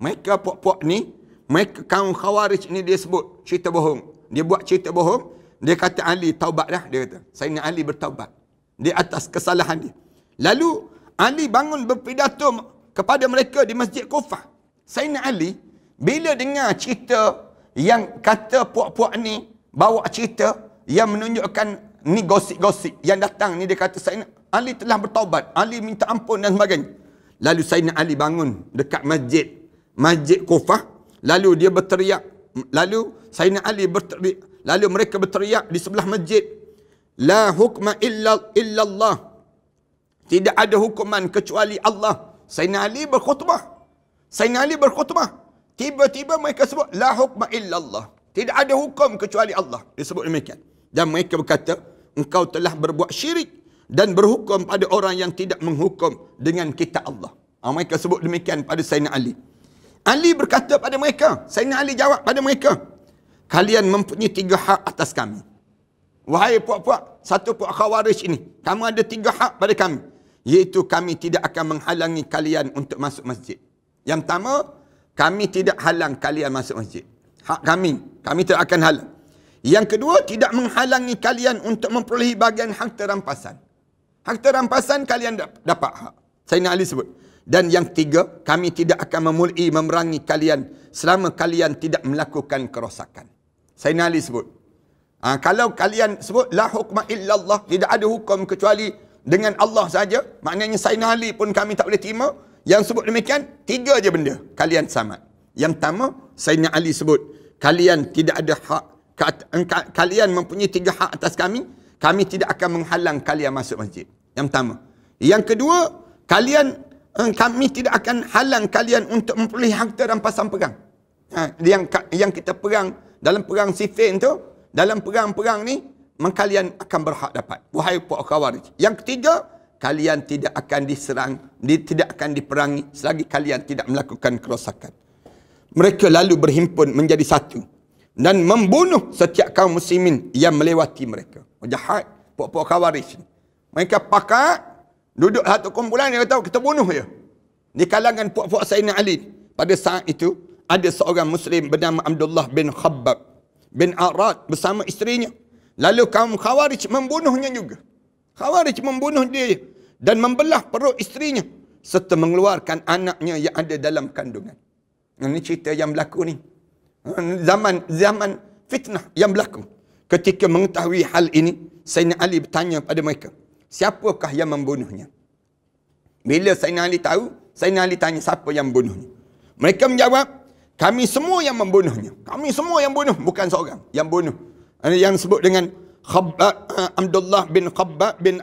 Speaker 1: Mereka puak-puak ni, mereka kaum Khawarij ni dia sebut cerita bohong. Dia buat cerita bohong. Dia kata Ali taubat dah. Dia kata Sayyidina Ali bertaubat di atas kesalahan dia. Lalu Ali bangun berpidato kepada mereka di Masjid Kufah. Sayyidina Ali bila dengar cerita yang kata puak-puak ni bawa cerita yang menunjukkan ni gosip-gosip yang datang ni, dia kata Sayyidina Ali telah bertaubat, Ali minta ampun dan sebagainya. Lalu Sayyidina Ali bangun dekat Masjid Kufah, lalu dia berteriak, lalu Sayyidina Ali berteriak, lalu mereka berteriak di sebelah masjid, la hukma illallah, tidak ada hukuman kecuali Allah. Sayyidina Ali berkhutbah. Tiba-tiba mereka sebut la hukma illallah, tidak ada hukum kecuali Allah. Disebut demikian. Dan mereka berkata, engkau telah berbuat syirik dan berhukum pada orang yang tidak menghukum dengan kitab Allah. Mereka sebut demikian pada Sayyidina Ali. Ali berkata pada mereka, Sayyidina Ali jawab pada mereka, kalian mempunyai 3 hak atas kami. Wahai puak-puak, satu puak Khawarij ini, kamu ada 3 hak pada kami. Iaitu kami tidak akan menghalangi kalian untuk masuk masjid. Yang pertama, kami tidak halang kalian masuk masjid. Hak kami tidak akan halang. Yang kedua, tidak menghalangi kalian untuk memperolehi bahagian harta rampasan. Harta rampasan kalian dapat hak. Sayyidina Ali sebut. Dan yang ketiga, kami tidak akan memerangi kalian selama kalian tidak melakukan kerosakan. Sayyidina Ali sebut. Kalau kalian sebut la hukma illallah, tidak ada hukum kecuali dengan Allah saja, maknanya Sayyidina Ali pun kami tak boleh terima. Yang sebut demikian, 3 je benda kalian selamat. Yang pertama, Sayyidina Ali sebut, kalian tidak ada hak, kalian mempunyai 3 hak atas kami tidak akan menghalang kalian masuk masjid. Yang pertama. Yang kedua, kami tidak akan halang kalian untuk memperoleh harta rampasan perang. Yang kita perang dalam perang Siffin tu, dalam perang-perang ni, kalian akan berhak dapat. Wahai puak Khawarij. Yang ketiga, kalian tidak akan diserang, tidak akan diperangi selagi kalian tidak melakukan kerosakan. Mereka lalu berhimpun menjadi satu dan membunuh setiap kaum muslimin yang melewati mereka. Jahat puak-puak Khawarij. Mereka pakat duduk satu kumpulan, dia kata kita bunuh dia. Di kalangan puak-puak Sayyidina Ali pada saat itu ada seorang muslim bernama Abdullah bin Khabbab bin Arad bersama isterinya. Lalu kaum Khawarij membunuhnya juga. Khawarij membunuh dia dan membelah perut isterinya serta mengeluarkan anaknya yang ada dalam kandungan. Ini cerita yang berlaku ni. Zaman fitnah yang berlaku. Ketika mengetahui hal ini, Sayyidina Ali bertanya pada mereka, siapakah yang membunuhnya? Bila Sayyidina Ali tahu, Sayyidina Ali tanya siapa yang membunuhnya. Mereka menjawab, kami semua yang membunuhnya. Kami semua yang bunuh, bukan seorang yang bunuh. Yang sebut dengan Abdullah bin Khabbab bin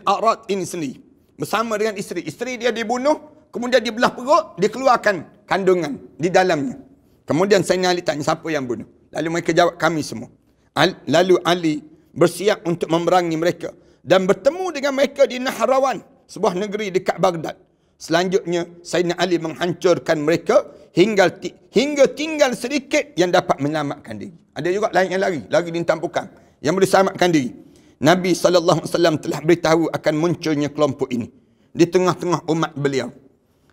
Speaker 1: Arad ini sendiri. Bersama dengan isteri. Isteri dia dibunuh, kemudian dibelah perut, dikeluarkan kandungan di dalamnya. Kemudian Sayyidina Ali tanya siapa yang bunuh. Lalu mereka jawab, kami semua. Lalu Ali bersiap untuk memerangi mereka dan bertemu dengan mereka di Nahrawan, sebuah negeri dekat Baghdad. Selanjutnya Sayyidina Ali menghancurkan mereka hingga tinggal sedikit yang dapat menyelamatkan diri. Ada juga lain yang lari di tampukan yang boleh selamatkan diri. Nabi SAW telah beritahu akan munculnya kelompok ini di tengah-tengah umat beliau.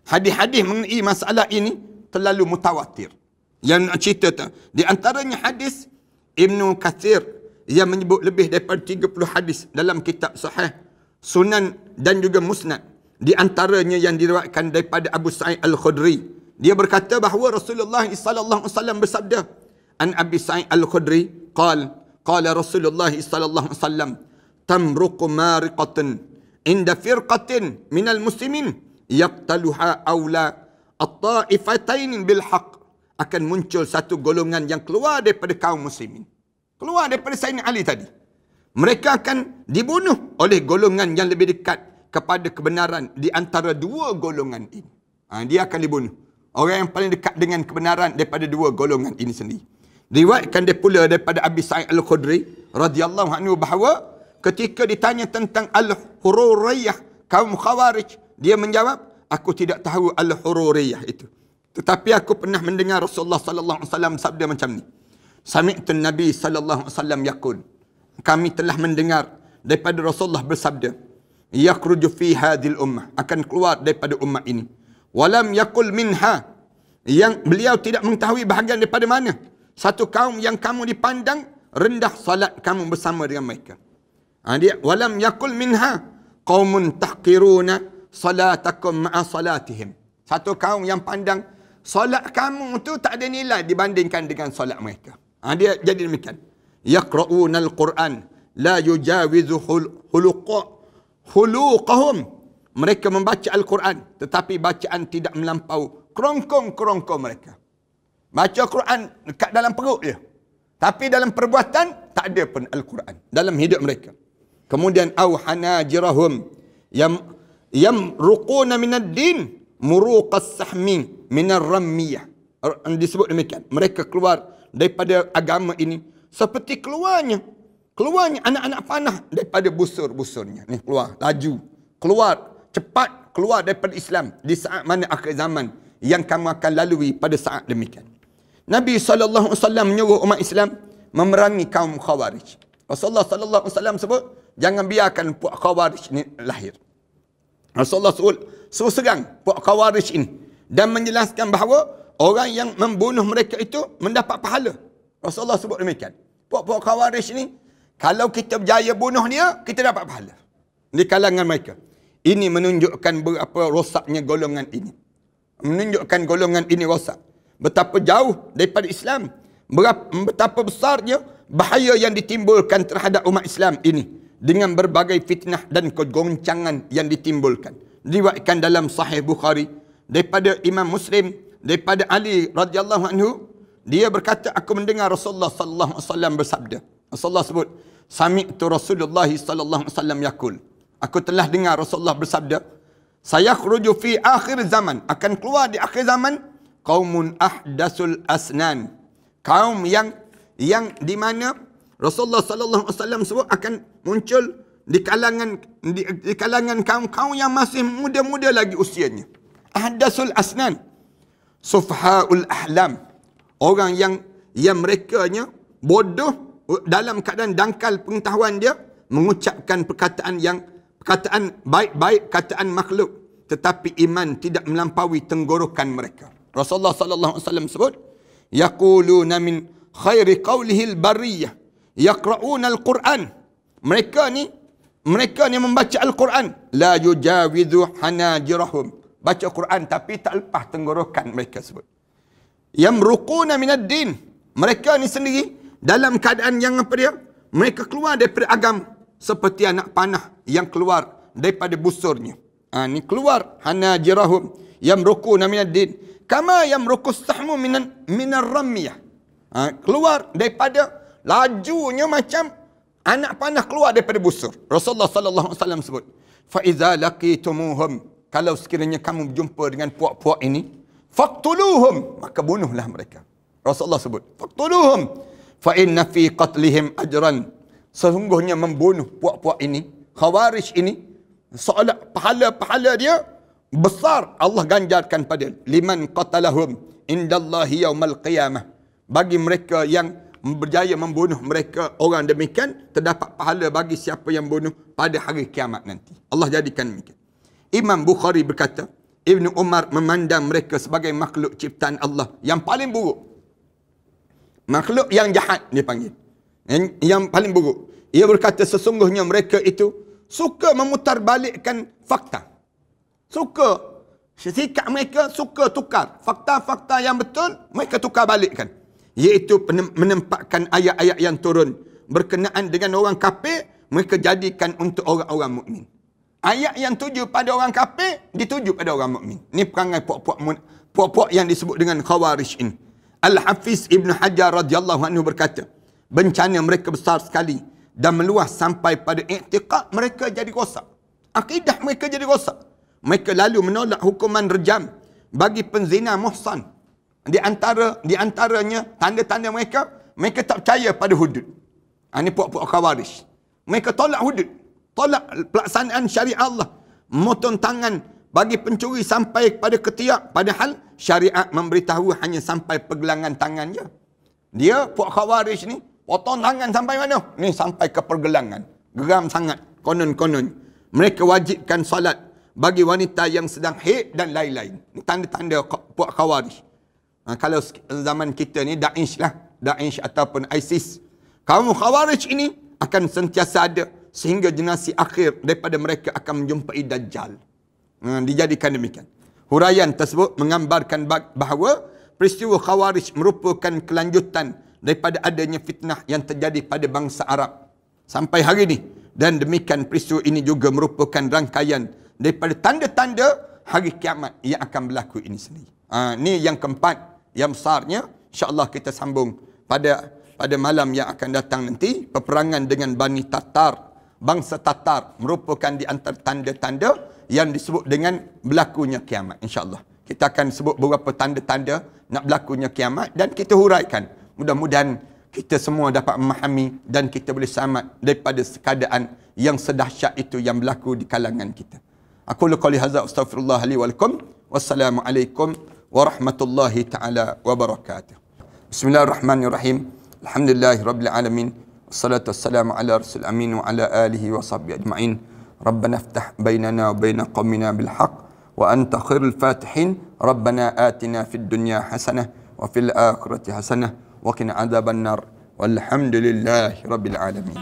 Speaker 1: Hadis-hadis mengenai masalah ini terlalu mutawatir. Yang nak cerita tu, di antaranya hadis Ibnu Katsir yang menyebut lebih daripada 30 hadis dalam kitab Sahih, Sunan dan juga Musnad. Di antaranya yang diriwayatkan daripada Abu Sa'id Al-Khudri. Dia berkata bahawa Rasulullah sallallahu alaihi wasallam bersabda, an Abi Sa'id Al-Khudri qala Rasulullah sallallahu alaihi wasallam, tamruqu mariqatan inda firqatin minal muslimin yaqtaluha awla at-ta'ifatain bil haqq. Akan muncul satu golongan yang keluar daripada kaum muslimin, keluar daripada Sayyidina Ali tadi. Mereka akan dibunuh oleh golongan yang lebih dekat kepada kebenaran di antara dua golongan ini. Dia akan dibunuh. Orang yang paling dekat dengan kebenaran daripada dua golongan ini sendiri. Riwayatkan dia pula daripada Abi Sa'id Al-Khudri radhiyallahu anhu bahawa ketika ditanya tentang Al-Hururiyah, kaum Khawarij, dia menjawab, aku tidak tahu Al-Hururiyah itu. Tetapi aku pernah mendengar Rasulullah sallallahu alaihi wasallam sabda macam ni. Sami'tu Nabi sallallahu alaihi wasallam yaqul. Kami telah mendengar daripada Rasulullah bersabda, yakhruju fi hadhil ummah, akan keluar daripada ummah ini. Walam yaqul minha, yang beliau tidak mengetahui bahagian daripada mana. Satu kaum yang kamu dipandang rendah salat kamu bersama dengan mereka. Dia walam yaqul minha qaumun tahqiruna salatakum ma'a salatihim. Satu kaum yang pandang solat kamu tu tak ada nilai dibandingkan dengan solat mereka. Dia jadi demikian. Yaqra'una al-Quran la yujawizu huluqahum. Mereka membaca Al-Quran tetapi bacaan tidak melampau kerongkong-kerongkong mereka. Baca Quran dekat dalam perut dia. Tapi dalam perbuatan tak ada pun Al-Quran dalam hidup mereka. Kemudian au hanajirahum yamruquna minad din muruqas sahmi minar rammiyah. Disebut demikian. Mereka keluar daripada agama ini seperti keluarnya anak-anak panah daripada busur-busurnya. Ni keluar laju, keluar cepat, keluar daripada Islam di saat mana akhir zaman yang kamu akan lalui pada saat demikian. Nabi sallallahu alaihi wasallam menyuruh umat Islam memerangi kaum Khawarij. Rasulullah sallallahu alaihi wasallam sebut jangan biarkan puak Khawarij ni lahir. Rasulullah suruh serang puak Khawarij ini dan menjelaskan bahawa orang yang membunuh mereka itu mendapat pahala. Rasulullah sebut demikian. Puak-puak Khawarij ni, kalau kita berjaya bunuh dia, kita dapat pahala di kalangan mereka. Ini menunjukkan berapa rosaknya golongan ini. Menunjukkan golongan ini rosak. Betapa jauh daripada Islam. Betapa besarnya bahaya yang ditimbulkan terhadap umat Islam ini dengan berbagai fitnah dan kegoncangan yang ditimbulkan. Diriwayatkan dalam Sahih Bukhari daripada Imam Muslim, daripada Ali radhiyallahu anhu, dia berkata, aku mendengar Rasulullah sallallahu alaihi wasallam bersabda. Rasulullah sebut, sami'tu Rasulullah sallallahu alaihi wasallam yaqul. Aku telah dengar Rasulullah bersabda, sayakhruju fi akhir zaman, akan keluar di akhir zaman qaumun ahdasul asnan. Kaum yang di mana Rasulullah sallallahu alaihi wasallam sebut akan muncul di kalangan kaum-kaum yang masih muda-muda lagi usianya. Ahdasul asnan, sufhaul ahlam, orang yang merekanya bodoh dalam keadaan dangkal pengetahuan dia, mengucapkan perkataan baik-baik, kataan makhluk, tetapi iman tidak melampaui tenggorokan mereka. Rasulullah sallallahu alaihi wasallam sebut, yaquluna min khairi qawlihi al-bariyah yaqra'una al-Quran. Mereka ni membaca Al-Quran, la yujawizu hanajirahum. Baca Quran tapi tak lepas tenggorokan mereka sebut. Yamruquna minad din. Mereka ni sendiri dalam keadaan yang apa dia? Mereka keluar daripada agama seperti anak panah yang keluar daripada busurnya. Ni keluar hanajirahum yamruquna minad din kama yamruqus sahmu minar rammiyah. Keluar daripada lajunya macam anak panah keluar daripada busur. Rasulullah sallallahu alaihi wasallam sebut, fa iza laqitumuhum, kalau sekiranya kamu berjumpa dengan puak-puak ini, faqtuluhum, maka bunuhlah mereka. Rasulullah sebut, faqtuluhum fa inna fi qatlihim ajran. Sesungguhnya membunuh puak-puak ini, Khawarij ini, seolah pahala dia besar, Allah ganjarkan pada liman qatalahum indallahi yaumal qiyamah. Bagi mereka yang berjaya membunuh mereka orang demikian, terdapat pahala bagi siapa yang bunuh pada hari kiamat nanti. Allah jadikan demikian. Imam Bukhari berkata, Ibnu Umar memandang mereka sebagai makhluk ciptaan Allah yang paling buruk. Makhluk yang jahat dia panggil. Yang paling buruk. Ia berkata sesungguhnya mereka itu suka memutarbalikkan fakta. Suka. Sikap mereka suka tukar. Fakta-fakta yang betul mereka tukar balikkan. Iaitu menempatkan ayat-ayat yang turun berkenaan dengan orang kafir, mereka jadikan untuk orang-orang mukmin. Ayat yang tuju pada orang kafir dituju pada orang mukmin. Ini perangai puak-puak yang disebut dengan Khawarij ini. Al-Hafiz Ibn Hajar radhiyallahu anhu berkata, bencana mereka besar sekali dan meluas sampai pada i'tiqad mereka jadi rosak. Akidah mereka jadi rosak. Mereka lalu menolak hukuman rejam bagi penzina muhsan. Di antaranya tanda-tanda mereka tak percaya pada hudud. Ini puak-puak Khawarij. Mereka tolak hudud. Tolak pelaksanaan syariat Allah. Memotong tangan bagi pencuri sampai pada ketiak. Padahal syariat memberitahu hanya sampai pergelangan tangan je. Dia, puak Khawarij ni, potong tangan sampai mana? Ni sampai ke pergelangan. Geram sangat. Konon-konon. Mereka wajibkan salat bagi wanita yang sedang haid dan lain-lain. Ini tanda-tanda puak Khawarij. Kalau zaman kita ni, Daesh lah. Daesh ataupun ISIS. Kaum Khawarij ini akan sentiasa ada sehingga generasi akhir daripada mereka akan menjumpai Dajjal. Dijadikan demikian. Huraian tersebut menggambarkan bahawa peristiwa Khawarij merupakan kelanjutan daripada adanya fitnah yang terjadi pada bangsa Arab sampai hari ini. Dan demikian peristiwa ini juga merupakan rangkaian daripada tanda-tanda hari kiamat yang akan berlaku ini sendiri. Ini yang keempat, yang besarnya. InsyaAllah kita sambung pada malam yang akan datang nanti. Peperangan dengan Bani Tatar. Bangsa Tatar merupakan di antara tanda-tanda yang disebut dengan berlakunya kiamat. InsyaAllah. Kita akan sebut beberapa tanda-tanda nak berlakunya kiamat dan kita huraikan. Mudah-mudahan kita semua dapat memahami dan kita boleh selamat daripada keadaan yang sedahsyat itu yang berlaku di kalangan kita. Aku qouli hadza astaghfirullah li wa lakum. Wassalamualaikum warahmatullahi taala wabarakatuh. Bismillahirrahmanirrahim. Alhamdulillahirabbil alamin. Wassalatu wassalamu ala rasul amin wa ala alihi wa sahbihi ajma'in. Rabbana iftah bainana wa baina qaumina bil haqq wa anta khairul fatihin. Rabbana atina fid dunya hasanah wa fil akhirati hasanah wa qina adzaban nar. Walhamdulillahi rabbil alamin.